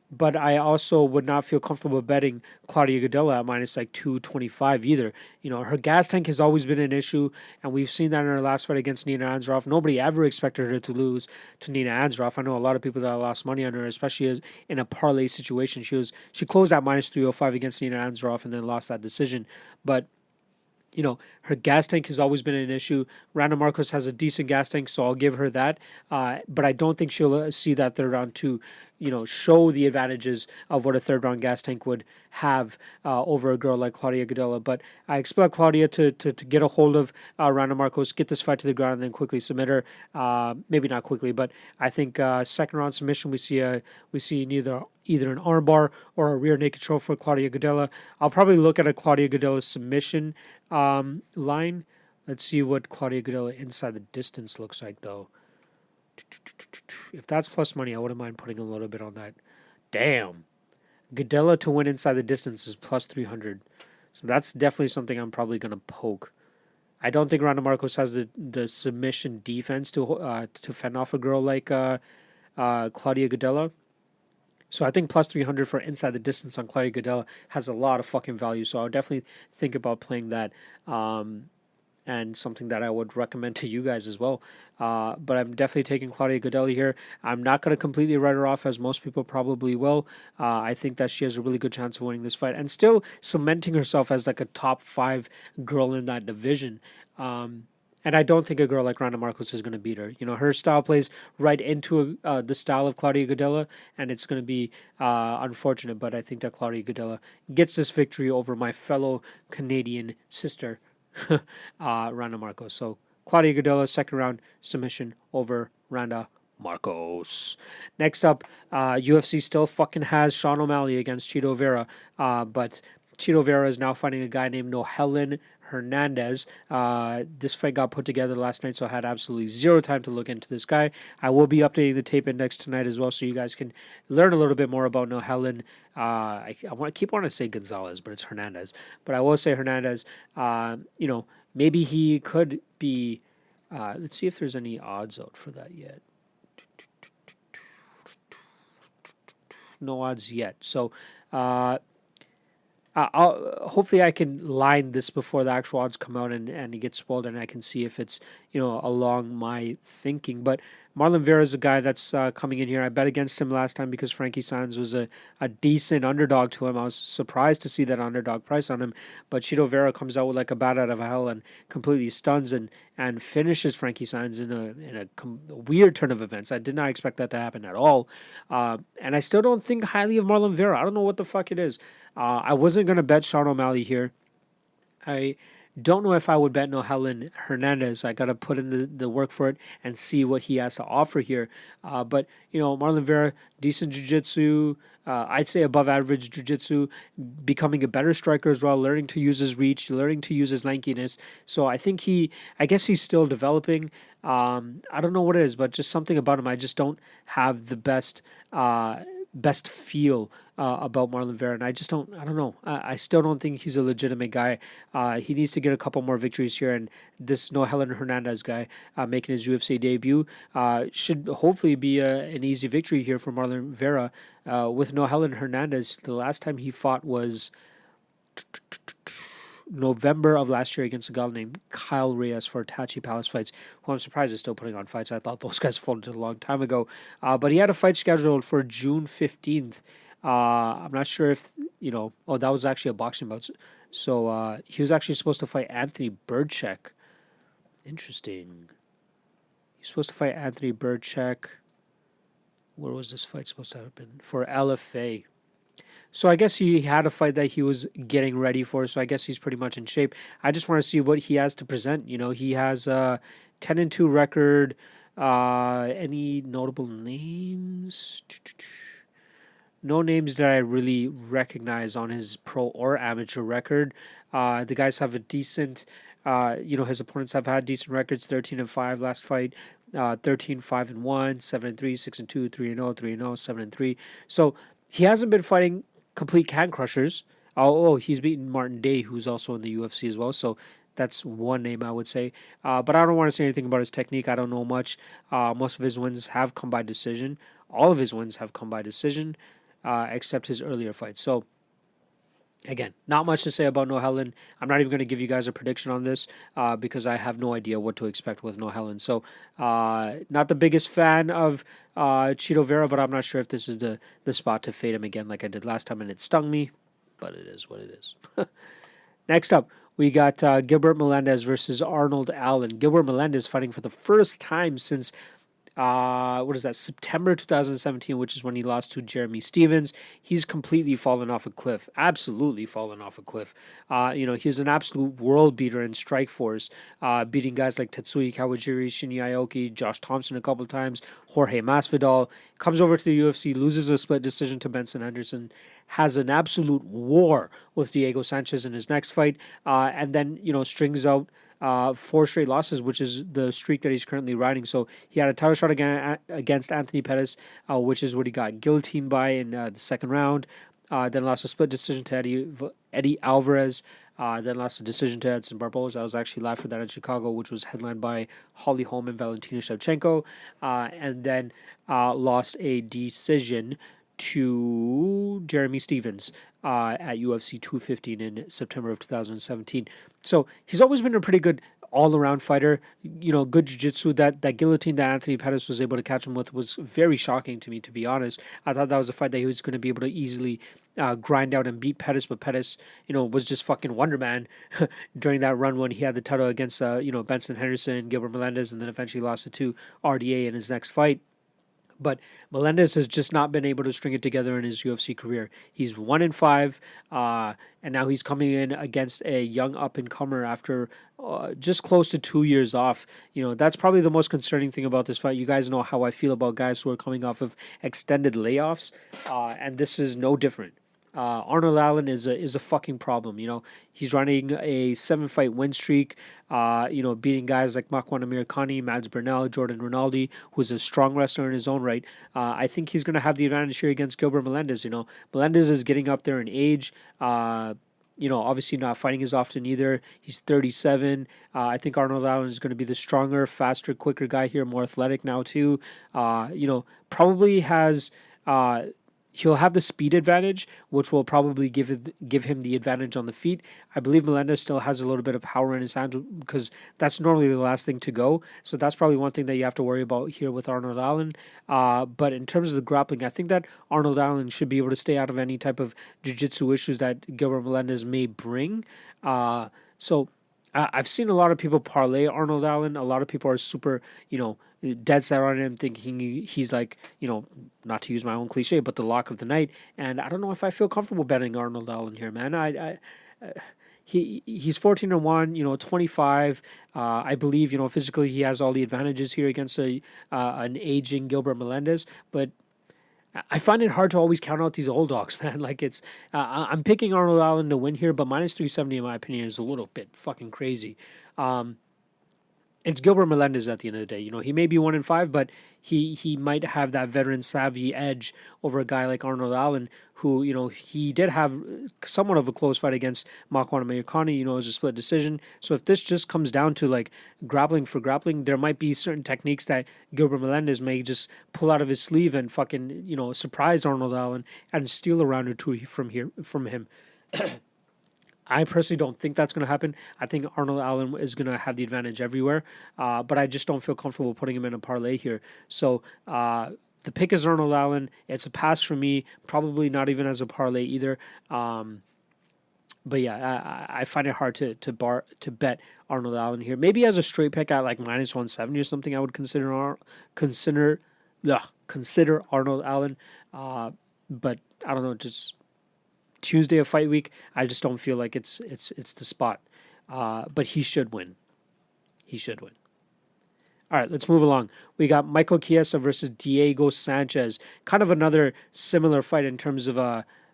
But I also would not feel comfortable betting Claudia Gadelha at minus like 225 either. Her gas tank has always been an issue, and we've seen that in her last fight against Nina Ansaroff. Nobody ever expected her to lose to Nina Ansaroff. I know a lot of people that lost money on her, especially in a parlay situation. She closed at minus 305 against Nina Ansaroff and then lost that decision. But her gas tank has always been an issue. Randa Markos has a decent gas tank, so I'll give her that. But I don't think she'll see that third round to, show the advantages of what a third round gas tank would have over a girl like Claudia Gadelha. But I expect Claudia to get a hold of Randa Markos, get this fight to the ground, and then quickly submit her. Maybe not quickly, but I think second round submission we see either an armbar or a rear naked choke for Claudia Gadelha. I'll probably look at a Claudia Gadelha submission line. Let's see what Claudia Gadelha inside the distance looks like, though. If that's plus money, I wouldn't mind putting a little bit on that. Damn. Gadelha to win inside the distance is plus 300. So that's definitely something I'm probably going to poke. I don't think Randa Markos has the submission defense to fend off a girl like Claudia Gadelha. So I think plus 300 for inside the distance on Claudia Gadelha has a lot of fucking value. So I would definitely think about playing that. And something that I would recommend to you guys as well. But I'm definitely taking Claudia Gadelha here. I'm not going to completely write her off, as most people probably will. I think that she has a really good chance of winning this fight and still cementing herself as like a top 5 girl in that division. And And I don't think a girl like Randa Markos is going to beat her. Her style plays right into the style of Claudia Gadelha, and it's going to be unfortunate, but I think that Claudia Gadelha gets this victory over my fellow Canadian sister, Randa Markos. So Claudia Gadelha, second round submission over Randa Markos. Next up, UFC still fucking has Sean O'Malley against Chito Vera, but Chito Vera is now fighting a guy named Nohelin Hernandez. This fight got put together last night, so I had absolutely zero time to look into this guy. I will be updating the tape index tonight as well, so you guys can learn a little bit more about Nohelin. I keep wanting to say Gonzalez, but it's Hernandez. But I will say Hernandez. Maybe he could be. Let's see if there's any odds out for that yet. No odds yet. So. Hopefully I can line this before the actual odds come out and it gets spoiled, and I can see if it's along my thinking. But Marlon Vera is a guy that's coming in here. I bet against him last time because Frankie Saenz was a decent underdog to him. I was surprised to see that underdog price on him. But Chito Vera comes out with like a bat out of hell and completely stuns and finishes Frankie Saenz in a weird turn of events. I did not expect that to happen at all. And I still don't think highly of Marlon Vera. I don't know what the fuck it is. I wasn't going to bet Sean O'Malley here. I don't know if I would bet Nohelin Hernandez. I got to put in the work for it and see what he has to offer here. But, Marlon Vera, decent jiu-jitsu. I'd say above average jiu-jitsu, becoming a better striker as well, learning to use his reach, learning to use his lankiness. So I think I guess he's still developing. I don't know what it is, but just something about him. I just don't have the best feel about Marlon Vera, and I don't know. I still don't think he's a legitimate guy. He needs to get a couple more victories here, and this Nohelin Hernandez guy making his UFC debut should hopefully be an easy victory here for Marlon Vera. With Nohelin Hernandez, the last time he fought was November of last year against a guy named Kyle Reyes for Tachi Palace Fights, who I'm surprised is still putting on fights. I thought those guys folded a long time ago. But he had a fight scheduled for June 15th. I'm not sure if, that was actually a boxing bout. So he was actually supposed to fight Anthony Birdcheck. Interesting. He's supposed to fight Anthony Birdcheck. Where was this fight supposed to happen? For LFA. So I guess he had a fight that he was getting ready for, so I guess he's pretty much in shape. I just want to see what he has to present. He has a 10-2 record. Any notable names? No names that I really recognize on his pro or amateur record. The guys have a decent, his opponents have had decent records, 13-5 last fight, 13-5-1, 7-3, 6-2, 3-0, 3-0, 7-3. So he hasn't been fighting complete can crushers. He's beaten Martin Day, who's also in the UFC as well. So that's one name I would say. But I don't want to say anything about his technique. I don't know much. Most of his wins have come by decision. All of his wins have come by decision, except his earlier fights. So again, not much to say about Nohelin. I'm not even going to give you guys a prediction on this because I have no idea what to expect with Nohelin. So not the biggest fan of Chito Vera, but I'm not sure if this is the spot to fade him again like I did last time, and it stung me, but it is what it is. Next up, we got Gilbert Melendez versus Arnold Allen. Gilbert Melendez fighting for the first time since September 2017, which is when he lost to Jeremy Stevens. He's completely fallen off a cliff, absolutely fallen off a cliff. He's an absolute world beater in strike force, beating guys like Tetsuya Kawajiri, Shinya Aoki, Josh Thompson a couple of times, Jorge Masvidal. Comes over to the UFC, loses a split decision to Benson Henderson, has an absolute war with Diego Sanchez in his next fight, and then, strings out 4 straight losses, which is the streak that he's currently riding. So he had a title shot against Anthony Perez, which is what he got guillotined by in the second round. Then lost a split decision to Eddie Alvarez. Then lost a decision to Edson Barboza. I was actually live for that in Chicago, which was headlined by Holly Holm and Valentina Shevchenko. And then lost a decision to Jeremy Stevens at UFC 215 in September of 2017. So he's always been a pretty good all-around fighter. Good jiu-jitsu. That guillotine that Anthony Pettis was able to catch him with was very shocking to me, to be honest. I thought that was a fight that he was going to be able to easily grind out and beat Pettis, but Pettis, was just fucking Wonder Man during that run when he had the title against, Benson Henderson, Gilbert Melendez, and then eventually lost it to RDA in his next fight. But Melendez has just not been able to string it together in his UFC career. He's 1-5, and now he's coming in against a young up-and-comer after just close to 2 years off. That's probably the most concerning thing about this fight. You guys know how I feel about guys who are coming off of extended layoffs, and this is no different. Arnold Allen is a fucking problem. He's running a 7-fight win streak. Beating guys like Makwan Amirkhani, Mads Burnell, Jordan Rinaldi, who's a strong wrestler in his own right. I think he's going to have the advantage here against Gilbert Melendez. Melendez is getting up there in age. Obviously not fighting as often either. He's 37. I think Arnold Allen is going to be the stronger, faster, quicker guy here, more athletic now too. Probably has. He'll have the speed advantage, which will probably give him the advantage on the feet. I believe Melendez still has a little bit of power in his hands because that's normally the last thing to go. So that's probably one thing that you have to worry about here with Arnold Allen. But in terms of the grappling, I think that Arnold Allen should be able to stay out of any type of jiu-jitsu issues that Gilbert Melendez may bring. So I've seen a lot of people parlay Arnold Allen. A lot of people are super, dead set on him, thinking he's like, not to use my own cliche, but the lock of the night. And I don't know if I feel comfortable betting Arnold Allen here, man. He's 14-1, 25. I believe, physically he has all the advantages here against an aging Gilbert Melendez, but I find it hard to always count out these old dogs, man. Like I'm picking Arnold Allen to win here, but minus 370 in my opinion is a little bit fucking crazy. It's Gilbert Melendez at the end of the day. He may be 1-5, but he might have that veteran savvy edge over a guy like Arnold Allen, who, he did have somewhat of a close fight against Makwan Amirkhani, it was a split decision. So if this just comes down to like grappling for grappling, there might be certain techniques that Gilbert Melendez may just pull out of his sleeve and fucking, surprise Arnold Allen and steal a round or two from him. I personally don't think that's going to happen. I think Arnold Allen is going to have the advantage everywhere, but I just don't feel comfortable putting him in a parlay here. So the pick is Arnold Allen. It's a pass for me, probably not even as a parlay either. But yeah, I find it hard to bet Arnold Allen here. Maybe as a straight pick at like minus 170 or something, I would consider Arnold Allen. But I don't know, just Tuesday of fight week, I just don't feel like it's the spot. But he should win. He should win. All right, let's move along. We got Michael Chiesa versus Diego Sanchez. Kind of another similar fight in terms of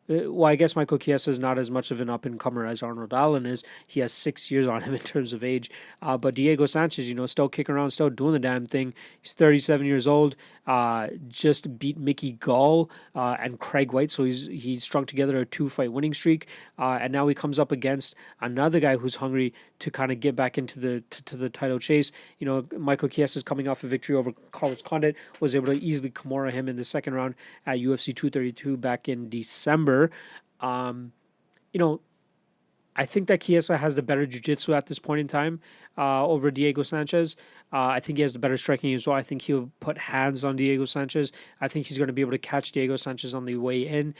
well, I guess Michael Chiesa is not as much of an up-and-comer as Arnold Allen is. He has 6 years on him in terms of age. But Diego Sanchez, still kicking around, still doing the damn thing. He's 37 years old. Just beat Mickey Gall and Craig White, so he's strung together a 2-fight winning streak. And now he comes up against another guy who's hungry to kind of get back into the title chase. Michael Chiesa is coming off a victory over Carlos Condit, was able to easily Kimura him in the second round at UFC 232 back in December. I think that Chiesa has the better jiu-jitsu at this point in time over Diego Sanchez. I think he has the better striking as well. I think he'll put hands on Diego Sanchez. I think he's going to be able to catch Diego Sanchez on the way in.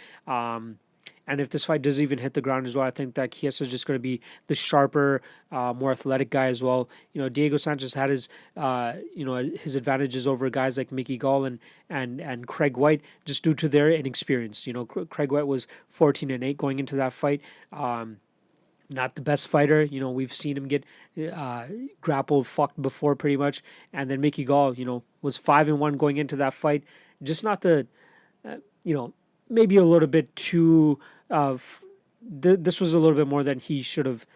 And if this fight does even hit the ground as well, I think that Chiesa is just going to be the sharper, more athletic guy as well. Diego Sanchez had his advantages over guys like Mickey Gall and Craig White just due to their inexperience. Craig White was 14-8 going into that fight. Not the best fighter. We've seen him get grappled, fucked before pretty much. And then Mickey Gall, was 5-1 going into that fight. Just not the, maybe a little bit too, this was a little bit more than he should have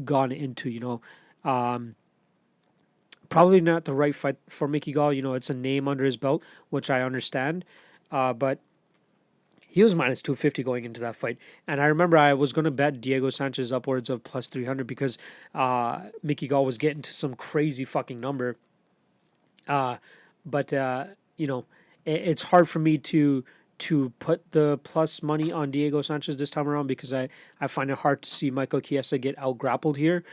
gone into, probably not the right fight for Mickey Gall. It's a name under his belt, which I understand. But he was minus 250 going into that fight. And I remember I was going to bet Diego Sanchez upwards of plus 300 because Mickey Gall was getting to some crazy fucking number. But it's hard for me to put the plus money on Diego Sanchez this time around because I find it hard to see Michael Chiesa get out grappled here.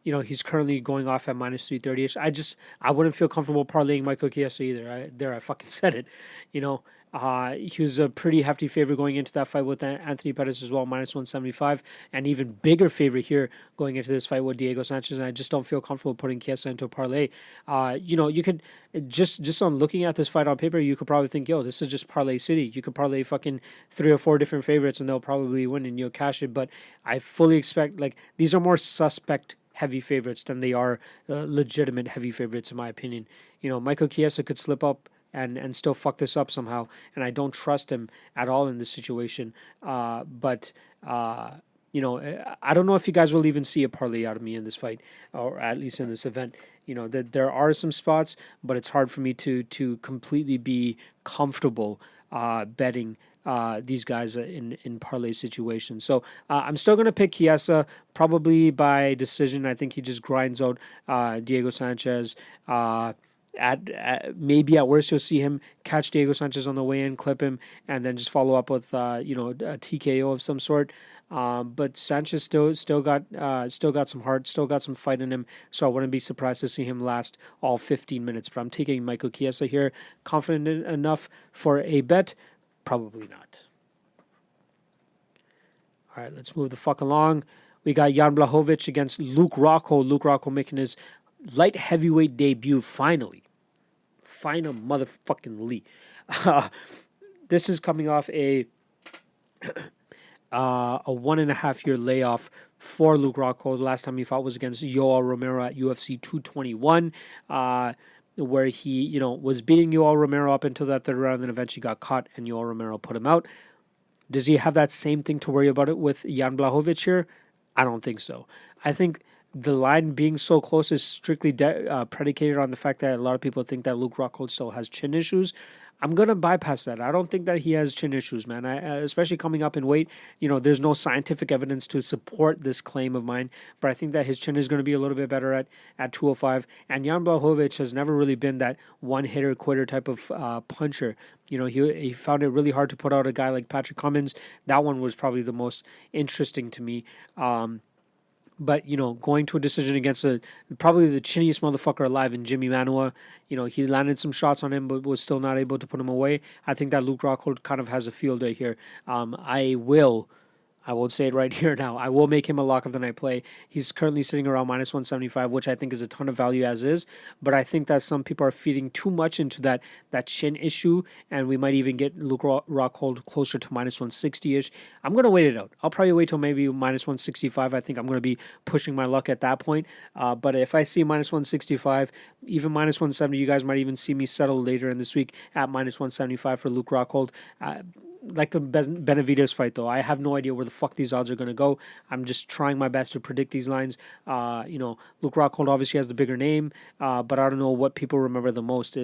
He's currently going off at minus 330ish. I wouldn't feel comfortable parlaying Michael Chiesa either. I fucking said it. You know, he was a pretty hefty favorite going into that fight with Anthony Perez as well, minus 175, and even bigger favorite here going into this fight with Diego Sanchez. And I just don't feel comfortable putting Chiesa into a parlay. You could just on looking at this fight on paper, you could probably think, yo, this is just parlay city. You could parlay fucking 3 or 4 different favorites and they'll probably win and you'll cash it. But I fully expect, like, these are more suspect heavy favorites than they are legitimate heavy favorites, in my opinion. Michael Chiesa could slip up and still fuck this up somehow, and I don't trust him at all in this situation. But I don't know if you guys will even see a parlay out of me in this fight, or at least in this event. That there are some spots, but it's hard for me to completely be comfortable betting these guys in parlay situations. So I'm still going to pick Chiesa, probably by decision. I think he just grinds out Diego Sanchez. Maybe at worst you'll see him catch Diego Sanchez on the way in, clip him, and then just follow up with a TKO of some sort. But Sanchez still got some heart, still got some fight in him, so I wouldn't be surprised to see him last all 15 minutes. But I'm taking Michael Chiesa here. Confident enough for a bet? Probably not. All right, let's move the fuck along. We got Jan Blachowicz against Luke Rockhold. Luke Rockhold making his light heavyweight debut finally. Final motherfucking this is coming off a 1.5 year layoff for Luke Rockhold. The last time he fought was against Yoel Romero at UFC 221, where he, was beating Yoel Romero up until that third round, and then eventually got caught, and Yoel Romero put him out. Does he have that same thing to worry about it with Jan Blachowicz here? I don't think so. I think the line being so close is strictly predicated on the fact that a lot of people think that Luke Rockhold still has chin issues. I'm going to bypass that. I don't think that he has chin issues, man. Especially coming up in weight, there's no scientific evidence to support this claim of mine, but I think that his chin is going to be a little bit better at 205. And Jan Blachowicz has never really been that one-hitter quitter type of puncher. He found it really hard to put out a guy like Patrick Cummins. That one was probably the most interesting to me. But, going to a decision against probably the chinniest motherfucker alive in Jimmy Manuwa, he landed some shots on him but was still not able to put him away. I think that Luke Rockhold kind of has a field day here. I will say it right here now. I will make him a lock of the night play. He's currently sitting around minus 175, which I think is a ton of value as is. But I think that some people are feeding too much into that chin issue, and we might even get Luke Rockhold closer to minus 160-ish. I'm going to wait it out. I'll probably wait till maybe minus 165. I think I'm going to be pushing my luck at that point. But if I see minus 165, even minus 170, you guys might even see me settle later in this week at minus 175 for Luke Rockhold. Like the Benavidez fight, though, I have no idea where the fuck these odds are going to go. I'm just trying my best to predict these lines. Luke Rockhold obviously has the bigger name, but I don't know what people remember the most.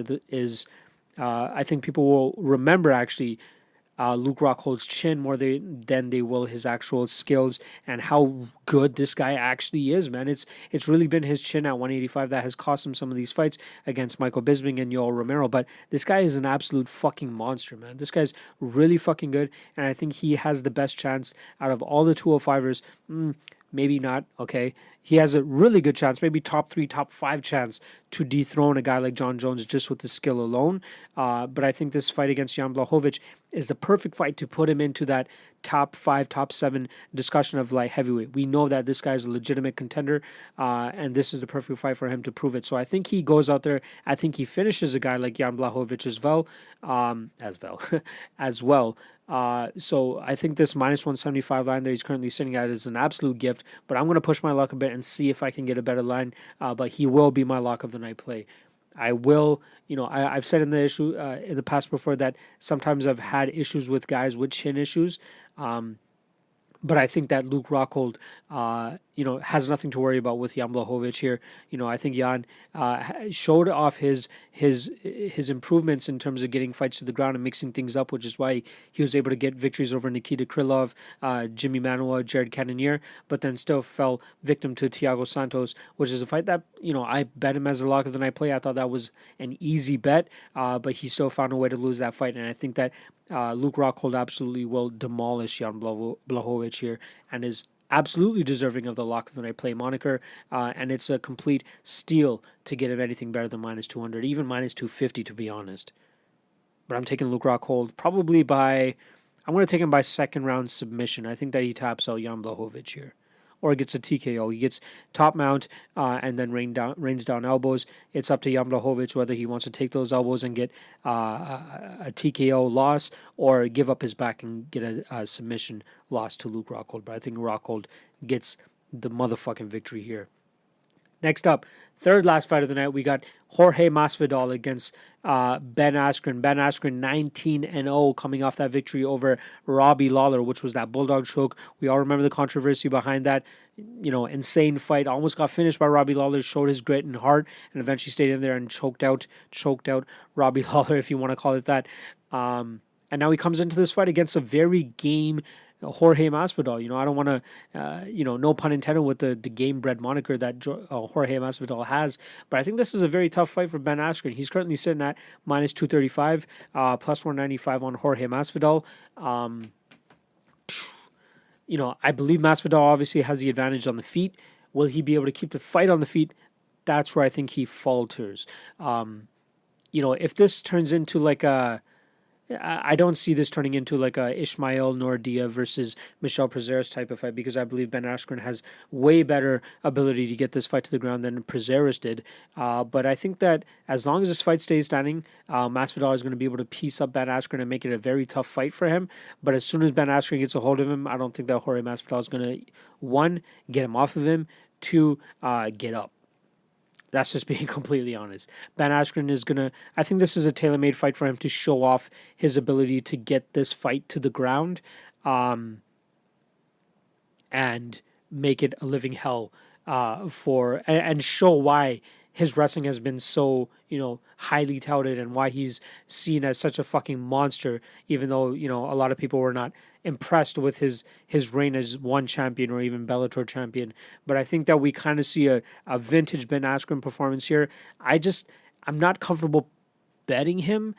I think people will remember actually Luke Rockhold's chin more than they will his actual skills and how good this guy actually is, man. It's really been his chin at 185 that has cost him some of these fights against Michael Bisping and Yoel Romero, but this guy is an absolute fucking monster, man. This guy's really fucking good, and I think he has the best chance out of all the 205ers. Maybe not, okay? He has a really good chance, maybe top 3, top 5 chance to dethrone a guy like John Jones just with his skill alone. But I think this fight against Jan Blachowicz is the perfect fight to put him into that top 5, top 7 discussion of light heavyweight. We know that this guy's a legitimate contender, and this is the perfect fight for him to prove it. So I think he goes out there. I think he finishes a guy like Jan Blachowicz as well. So I think this minus 175 line that he's currently sitting at is an absolute gift, but I'm going to push my luck a bit and see if I can get a better line. But he will be my lock of the night play. I will, I've said in the past before that sometimes I've had issues with guys with chin issues. But I think that Luke Rockhold, has nothing to worry about with Jan Blachowicz here. I think Jan showed off his improvements in terms of getting fights to the ground and mixing things up, which is why he was able to get victories over Nikita Krylov, Jimmy Manuwa, Jared Cannonier, but then still fell victim to Thiago Santos, which is a fight that, I bet him as a lock of the night play. I thought that was an easy bet, but he still found a way to lose that fight, and I think that Luke Rockhold absolutely will demolish Jan Blachowicz here and is absolutely deserving of the lock of the night play moniker, and it's a complete steal to get him anything better than minus 200, even minus 250 to be honest. But I'm taking Luke Rockhold probably I'm going to take him by second round submission. I think that he taps out Jan Blachowicz here. Or gets a TKO. He gets top mount and then rains down elbows. It's up to Jan Blachowicz whether he wants to take those elbows and get a TKO loss or give up his back and get a submission loss to Luke Rockhold. But I think Rockhold gets the motherfucking victory here. Next up, third last fight of the night, we got Jorge Masvidal against Ben Askren. Ben Askren 19-0 coming off that victory over Robbie Lawler, which was that bulldog choke. We all remember the controversy behind that, insane fight. Almost got finished by Robbie Lawler, showed his grit and heart, and eventually stayed in there and choked out Robbie Lawler, if you want to call it that. And now he comes into this fight against a very game Jorge Masvidal. I don't want to, no pun intended with the game-bred moniker that Jorge Masvidal has, but I think this is a very tough fight for Ben Askren. He's currently sitting at minus 235, plus 195 on Jorge Masvidal. I believe Masvidal obviously has the advantage on the feet. Will he be able to keep the fight on the feet? That's where I think he falters. If this turns into like I don't see this turning into like a Ismail Naurdiev versus Michel Prazeres type of fight, because I believe Ben Askren has way better ability to get this fight to the ground than Prazeres did. But I think that as long as this fight stays standing, Masvidal is going to be able to piece up Ben Askren and make it a very tough fight for him. But as soon as Ben Askren gets a hold of him, I don't think that Jorge Masvidal is going to, one, get him off of him, two, get up. That's just being completely honest. Ben Askren is going to... I think this is a tailor-made fight for him to show off his ability to get this fight to the ground and make it a living hell and show why his wrestling has been so, highly touted and why he's seen as such a fucking monster, even though, a lot of people were not impressed with his reign as one champion or even Bellator champion. But I think that we kind of see a vintage Ben Askren performance here. I'm not comfortable betting him.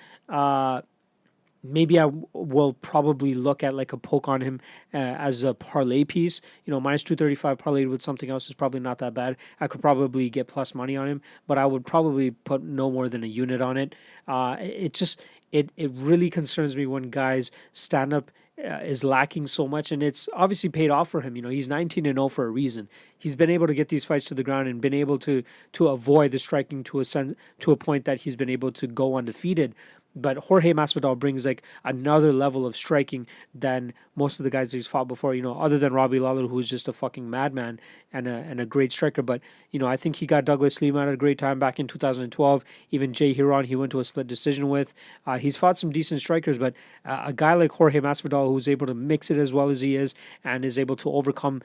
Maybe I will probably look at like a poke on him as a parlay piece. Minus 235 parlayed with something else is probably not that bad. I could probably get plus money on him, but I would probably put no more than a unit on it. It really concerns me when guys stand up is lacking so much, and it's obviously paid off for him. He's 19-0 for a reason. He's been able to get these fights to the ground and been able to avoid the striking to a point that he's been able to go undefeated. But Jorge Masvidal brings like another level of striking than most of the guys that he's fought before, other than Robbie Lawler, who's just a fucking madman and a great striker. But, I think he got Douglas Lima at a great time back in 2012. Even Jay Hiron, he went to a split decision with. He's fought some decent strikers, but a guy like Jorge Masvidal, who's able to mix it as well as he is and is able to overcome,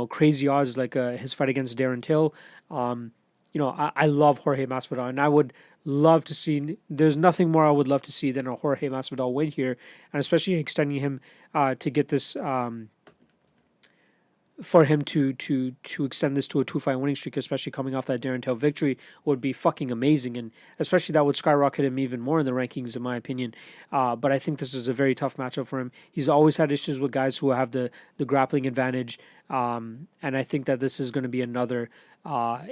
crazy odds like his fight against Darren Till. I love Jorge Masvidal, and I would love to see... There's nothing more I would love to see than a Jorge Masvidal win here, and especially extending him to get this... for him to extend this to a 2-fight winning streak, especially coming off that Darren Till victory, would be fucking amazing, and especially that would skyrocket him even more in the rankings, in my opinion. But I think this is a very tough matchup for him. He's always had issues with guys who have the grappling advantage, and I think that this is going to be another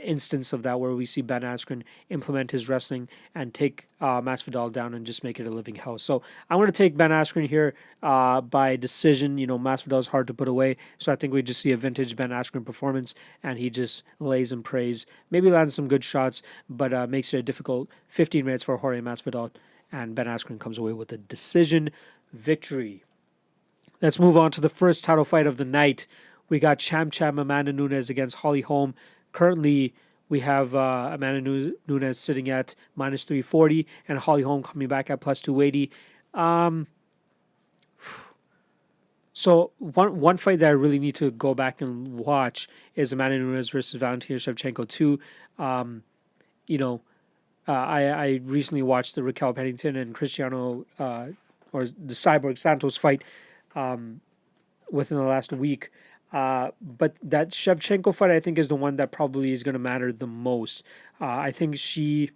instance of that, where we see Ben Askren implement his wrestling and take Masvidal down and just make it a living hell. So I'm going to take Ben Askren here by decision. Masvidal's hard to put away, so I think we just see a vintage Ben Askren performance, and he just lays and prays, maybe lands some good shots, but makes it a difficult 15 minutes for Jorge Masvidal, and Ben Askren comes away with a decision victory. Let's move on to the first title fight of the night. We got champ Amanda Nunes against Holly Holm. Currently, we have Amanda Nunes sitting at minus 340 and Holly Holm coming back at plus 280. So one fight that I really need to go back and watch is Amanda Nunes versus Valentina Shevchenko 2. I recently watched the Raquel Pennington and Cristiano or the Cyborg Santos fight within the last week. But that Shevchenko fight, I think, is the one that probably is going to matter the most. I think Shevchenko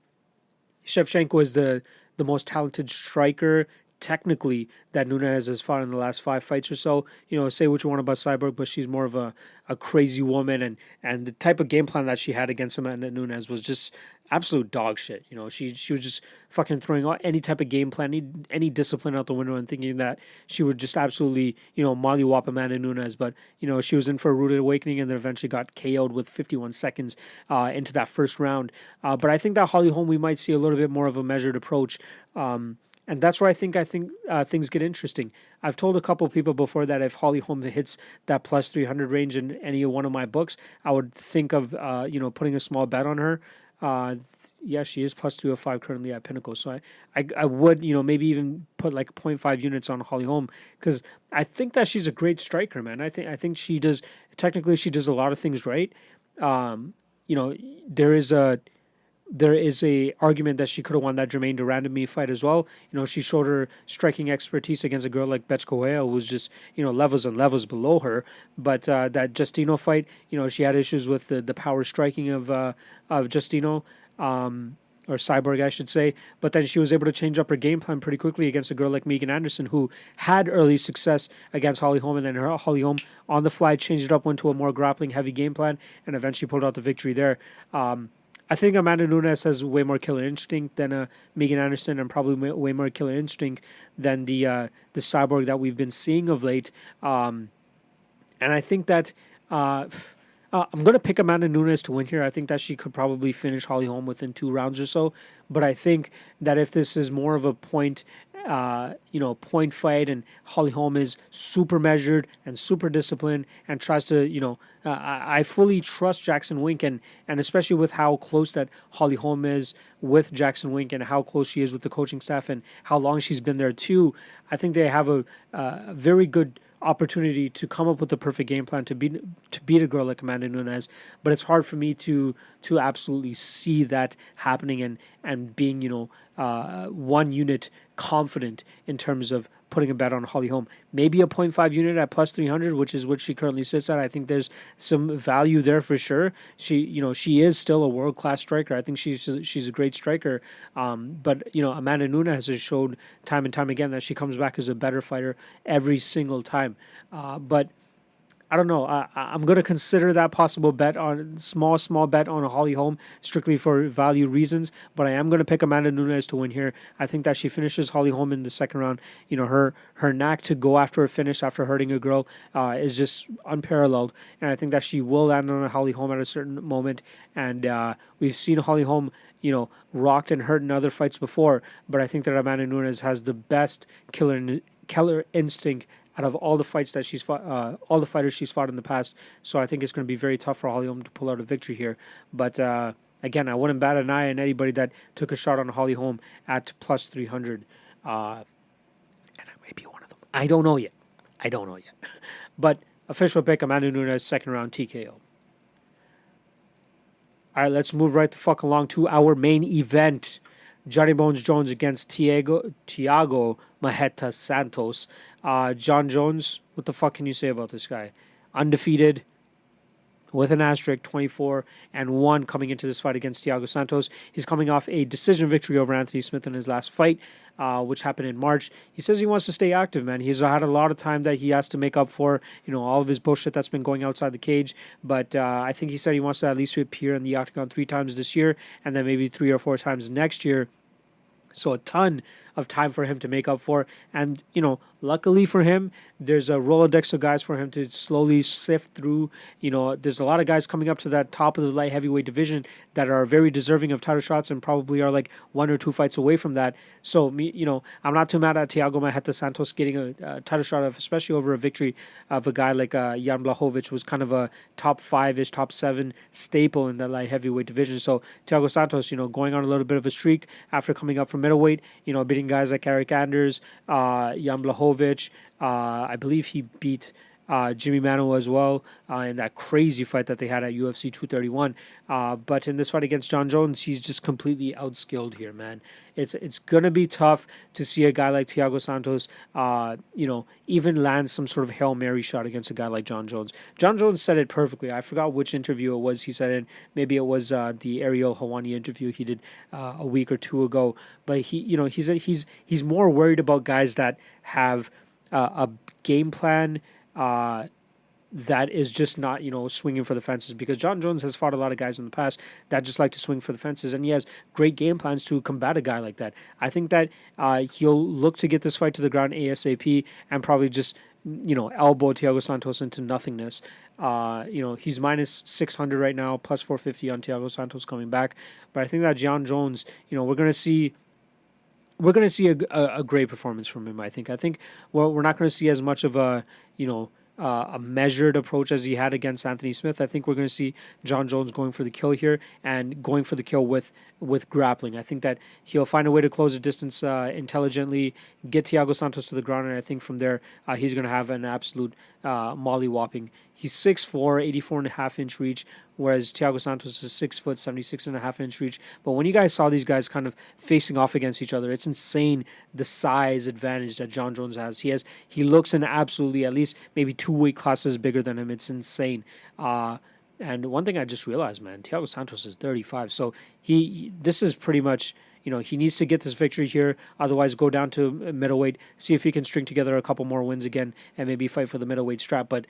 is the most talented striker, technically that Nunes has fought in the last 5 fights or so. Say what you want about Cyborg, but she's more of a crazy woman, and the type of game plan that she had against Amanda Nunes was just absolute dog shit. She was just fucking throwing out any type of game plan, any discipline out the window, and thinking that she would just absolutely, mollywop Amanda Nunes. But, she was in for a rude awakening and then eventually got KO'd with 51 seconds into that first round. But I think that Holly Holm, we might see a little bit more of a measured approach. And that's where I think things get interesting. I've told a couple of people before that if Holly Holm hits that plus 300 range in any one of my books, I would think of putting a small bet on her. Yeah, she is plus 305 currently at Pinnacle. So I would maybe even put like 0.5 units on Holly Holm, because I think that she's a great striker, man. I think she does a lot of things right. There is a argument that she could have won that Jermaine Durandamy fight as well. She showed her striking expertise against a girl like Betch Correa, who was just, levels and levels below her. But that Justino fight, she had issues with the power striking of Justino, or Cyborg, I should say. But then she was able to change up her game plan pretty quickly against a girl like Megan Anderson, who had early success against Holly Holm, and then Holly Holm on the fly changed it up, went to a more grappling heavy game plan, and eventually pulled out the victory there. I think Amanda Nunes has way more killer instinct than Megan Anderson, and probably way more killer instinct than the Cyborg that we've been seeing of late. And I think that I'm going to pick Amanda Nunes to win here. I think that she could probably finish Holly Holm within 2 rounds or so. But I think that if this is more of a point fight, and Holly Holm is super measured and super disciplined and tries to, I fully trust Jackson Wink, and especially with how close that Holly Holm is with Jackson Wink and how close she is with the coaching staff and how long she's been there too. I think they have a very good opportunity to come up with the perfect game plan to beat a girl like Amanda Nunes, but it's hard for me to absolutely see that happening and being 1 unit confident in terms of putting a bet on Holly Holm. Maybe a 0.5 unit at plus 300, which is what she currently sits at. I think there's some value there for sure. She is still a world-class striker. I think she's a great striker. But Amanda Nunes has showed time and time again that she comes back as a better fighter every single time. But I don't know. I'm going to consider that possible bet on small bet on a Holly Holm strictly for value reasons, but I am going to pick Amanda Nunes to win here. I think that she finishes Holly Holm in the second round. Her knack to go after a finish after hurting a girl is just unparalleled, and I think that she will land on a Holly Holm at a certain moment. And we've seen Holly Holm rocked and hurt in other fights before, but I think that Amanda Nunes has the best killer instinct out of all the fights that she's fought, all the fighters she's fought in the past. So I think it's going to be very tough for Holly Holm to pull out a victory here. But again, I wouldn't bat an eye on anybody that took a shot on Holly Holm at plus 300. And I may be one of them. I don't know yet. But official pick, Amanda Nunes, second round TKO. All right, let's move right the fuck along to our main event. Johnny Bones Jones against Thiago Marreta Santos. John Jones, what the fuck can you say about this guy? Undefeated, with an asterisk, 24-1 coming into this fight against Thiago Santos. He's coming off a decision victory over Anthony Smith in his last fight, which happened in March. He says he wants to stay active, man. He's had a lot of time that he has to make up for, all of his bullshit that's been going outside the cage. But I think he said he wants to at least appear in the octagon 3 times this year, and then maybe 3 or 4 times next year. So a ton of time for him to make up for. And, luckily for him, there's a Rolodex of guys for him to slowly sift through. There's a lot of guys coming up to that top of the light heavyweight division that are very deserving of title shots and probably are like 1 or 2 fights away from that. So, I'm not too mad at Thiago Marreta Santos getting a title shot, especially over a victory of a guy like Jan Blachowicz, was kind of a top 5-ish, top 7 staple in the light heavyweight division. So Thiago Santos, going on a little bit of a streak after coming up from middleweight, beating guys like Eric Anders, Jan Blachowicz. I believe he beat Jimmy Manuwa as well in that crazy fight that they had at UFC 231. But in this fight against John Jones, he's just completely outskilled here, man. It's gonna be tough to see a guy like Thiago Santos, even land some sort of Hail Mary shot against a guy like John Jones. John Jones said it perfectly. I forgot which interview it was. He said it. Maybe it was the Ariel Hawani interview he did a week or two ago. But he said he's more worried about guys that have a game plan that is just not, swinging for the fences, because John Jones has fought a lot of guys in the past that just like to swing for the fences, and he has great game plans to combat a guy like that. I think that he'll look to get this fight to the ground ASAP and probably just, elbow Thiago Santos into nothingness. He's minus 600 right now, plus 450 on Thiago Santos coming back. But I think that John Jones, we're going to see a great performance from him. I think we're not going to see as much of a measured approach as he had against Anthony Smith. I think we're going to see John Jones going for the kill here and going for the kill with grappling. I think that he'll find a way to close the distance intelligently, get Thiago Santos to the ground, and I think from there he's going to have an absolute molly-whopping. He's 6'4", 84.5-inch reach, whereas Thiago Santos is 6 foot, 76.5-inch reach. But when you guys saw these guys kind of facing off against each other, it's insane the size advantage that John Jones has. He looks in absolutely at least maybe 2 weight classes bigger than him. It's insane. And one thing I just realized, man, Thiago Santos is 35, so this is pretty much. He needs to get this victory here. Otherwise, go down to middleweight, see if he can string together a couple more wins again, and maybe fight for the middleweight strap. But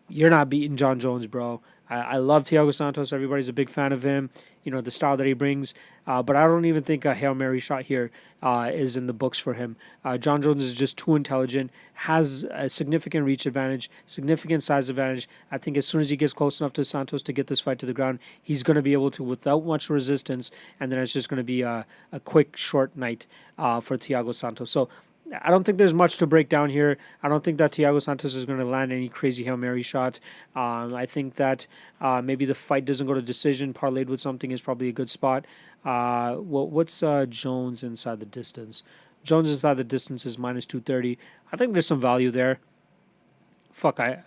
you're not beating John Jones, bro. I love Thiago Santos. Everybody's a big fan of him. The style that he brings. But I don't even think a Hail Mary shot here is in the books for him. John Jones is just too intelligent, has a significant reach advantage, significant size advantage. I think as soon as he gets close enough to Santos to get this fight to the ground, he's going to be able to, without much resistance, and then it's just going to be a quick, short night for Thiago Santos. So I don't think there's much to break down here. I don't think that Thiago Santos is going to land any crazy Hail Mary shot. I think that maybe the fight doesn't go to decision. Parlayed with something is probably a good spot. What's Jones inside the distance? Jones inside the distance is minus 230. I think there's some value there. I'd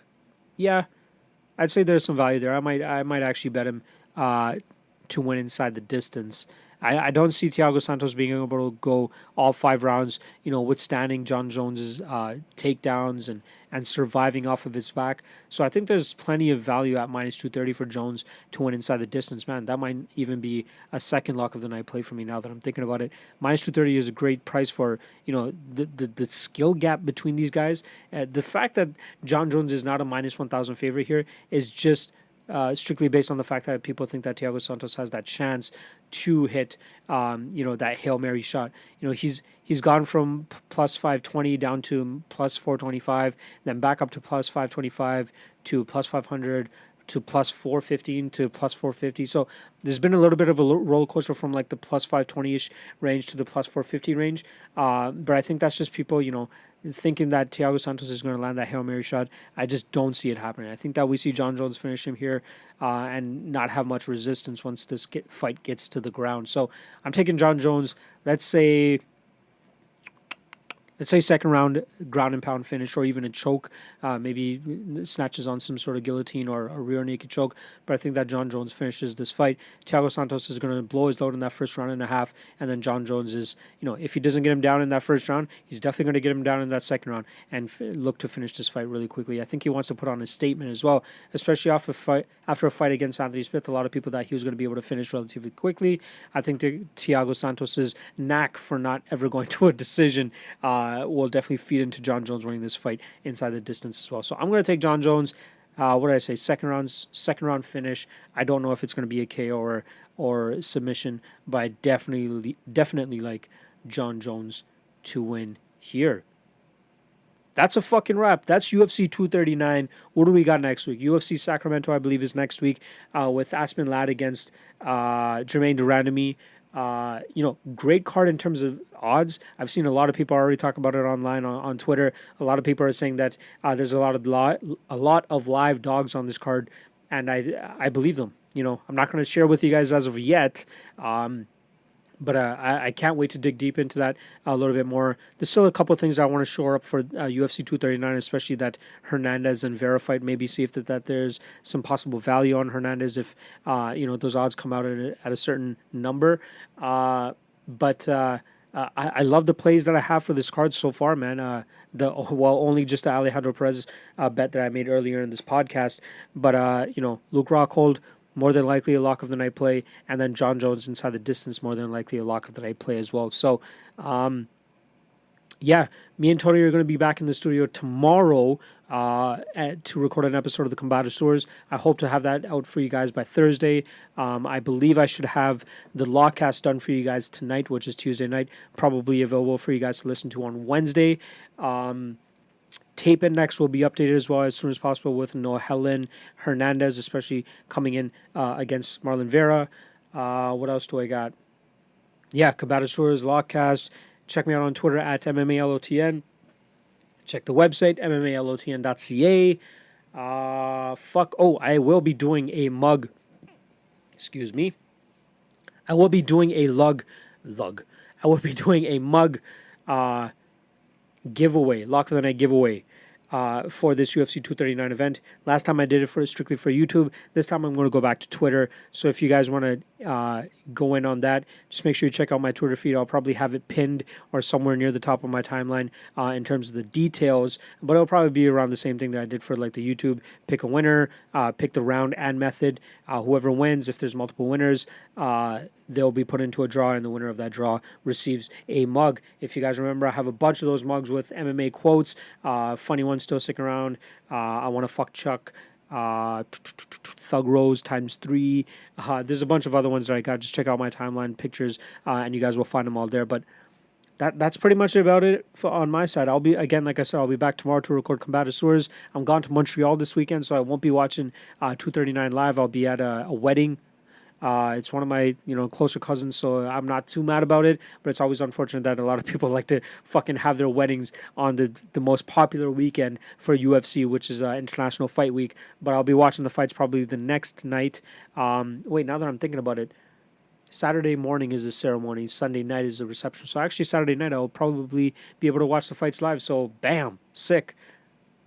say there's some value there. I might actually bet him to win inside the distance. I don't see Thiago Santos being able to go all 5 rounds, withstanding John Jones's takedowns and surviving off of his back. So I think there's plenty of value at minus 230 for Jones to win inside the distance. Man, that might even be a second lock of the night play for me now that I'm thinking about it. Minus 230 is a great price for, the skill gap between these guys. The fact that John Jones is not a minus 1,000 favorite here is just strictly based on the fact that people think that Thiago Santos has that chance to hit, that Hail Mary shot. He's gone from plus 520 down to plus 425, then back up to plus 525 to plus 500 to plus 415 to plus 450. So there's been a little bit of a roller coaster from like the plus 520-ish range to the plus 450 range. But I think that's just people, thinking that Thiago Santos is going to land that Hail Mary shot. I just don't see it happening. I think that we see John Jones finish him here and not have much resistance once this fight gets to the ground. So I'm taking John Jones, let's say second round ground and pound finish, or even a choke, maybe snatches on some sort of guillotine or a rear naked choke. But I think that John Jones finishes this fight. Thiago Santos is going to blow his load in that first round and a half, and then John Jones is, if he doesn't get him down in that first round, he's definitely going to get him down in that second round and look to finish this fight really quickly. I think he wants to put on a statement as well, especially after a fight against Anthony Smith. A lot of people that he was going to be able to finish relatively quickly. I think Thiago Santos's knack for not ever going to a decision will definitely feed into John Jones winning this fight inside the distance as well. So I'm going to take John Jones. What did I say? Second round finish. I don't know if it's going to be a KO or submission, but I definitely like John Jones to win here. That's a fucking wrap. That's UFC 239. What do we got next week? UFC Sacramento, I believe, is next week with Aspen Ladd against Jermaine Durandamy. Great card in terms of odds. I've seen a lot of people already talk about it online on Twitter. A lot of people are saying that there's a lot of live dogs on this card, and I believe them. I'm not going to share with you guys as of yet But I can't wait to dig deep into that a little bit more. There's still a couple of things I want to shore up for UFC 239, especially that Hernandez and Vera fight. Maybe see if that there's some possible value on Hernandez if those odds come out at a certain number. I love the plays that I have for this card so far, man. Only just the Alejandro Perez bet that I made earlier in this podcast, but Luke Rockhold, more than likely a lock of the night play, and then John Jones inside the distance, more than likely a lock of the night play as well. So, me and Tony are going to be back in the studio tomorrow to record an episode of the Combatidores. I hope to have that out for you guys by Thursday. I believe I should have the Lock-Cast done for you guys tonight, which is Tuesday night, probably available for you guys to listen to on Wednesday. Tape Index will be updated as well as soon as possible with Nohelin, Hernandez, especially coming in against Marlon Vera. What else do I got? Yeah, Combatidores, Lock-Cast. Check me out on Twitter at MMA LOTN. Check the website, MMALOTN.ca. I will be doing a mug. Excuse me. I will be doing a lug. I will be doing a mug giveaway, Lock of the Night giveaway for this UFC 239 event. Last time I did it strictly for YouTube. This time I'm going to go back to Twitter. So if you guys want to go in on that, just make sure you check out my Twitter feed. I'll probably have it pinned or somewhere near the top of my timeline in terms of the details. But it'll probably be around the same thing that I did for like the YouTube. Pick a winner, pick the round and method. Whoever wins, if there's multiple winners, they'll be put into a draw, and the winner of that draw receives a mug. If you guys remember, I have a bunch of those mugs with MMA quotes, funny ones still sticking around. I want to fuck Chuck, Thug Rose ×3. There's a bunch of other ones that I got. Just check out my timeline pictures, and you guys will find them all there. But that's pretty much about it on my side. I'll be, again, like I said, I'll be back tomorrow to record Combatidores. I'm gone to Montreal this weekend, so I won't be watching 239 live. I'll be at a wedding. It's one of my, closer cousins, so I'm not too mad about it, but it's always unfortunate that a lot of people like to fucking have their weddings on the most popular weekend for UFC, which is International Fight Week. But I'll be watching the fights probably the next night. Wait, now that I'm thinking about it, Saturday morning is the ceremony, Sunday night is the reception. So actually Saturday night I'll probably be able to watch the fights live, so bam, sick.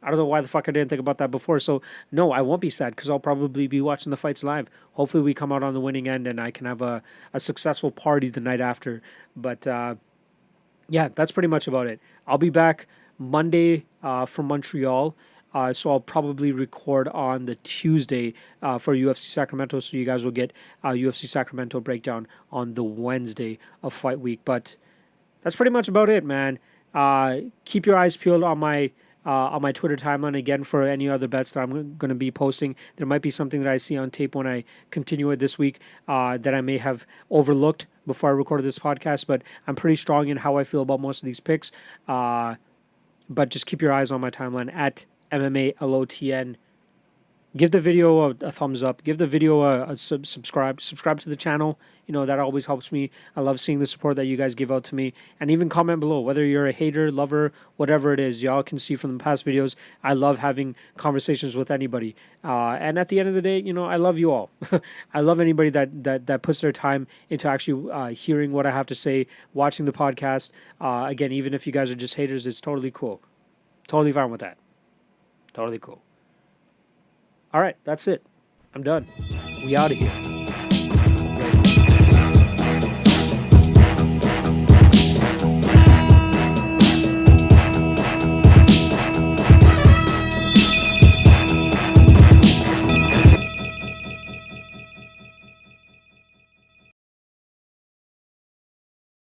I don't know why the fuck I didn't think about that before. So, no, I won't be sad because I'll probably be watching the fights live. Hopefully we come out on the winning end and I can have a successful party the night after. But, that's pretty much about it. I'll be back Monday from Montreal. So I'll probably record on the Tuesday for UFC Sacramento. So you guys will get UFC Sacramento breakdown on the Wednesday of Fight Week. But that's pretty much about it, man. Keep your eyes peeled on my Twitter timeline again for any other bets that I'm going to be posting. There might be something that I see on tape when I continue it this week that I may have overlooked before I recorded this podcast, but I'm pretty strong in how I feel about most of these picks. But just keep your eyes on my timeline at MMA LOTN. Give the video a thumbs up. Give the video a subscribe. Subscribe to the channel. That always helps me. I love seeing the support that you guys give out to me. And even comment below, whether you're a hater, lover, whatever it is. Y'all can see from the past videos, I love having conversations with anybody. And at the end of the day, I love you all. I love anybody that puts their time into actually hearing what I have to say, watching the podcast. Again, even if you guys are just haters, it's totally cool. Totally fine with that. Totally cool. All right, that's it. I'm done. We out of here.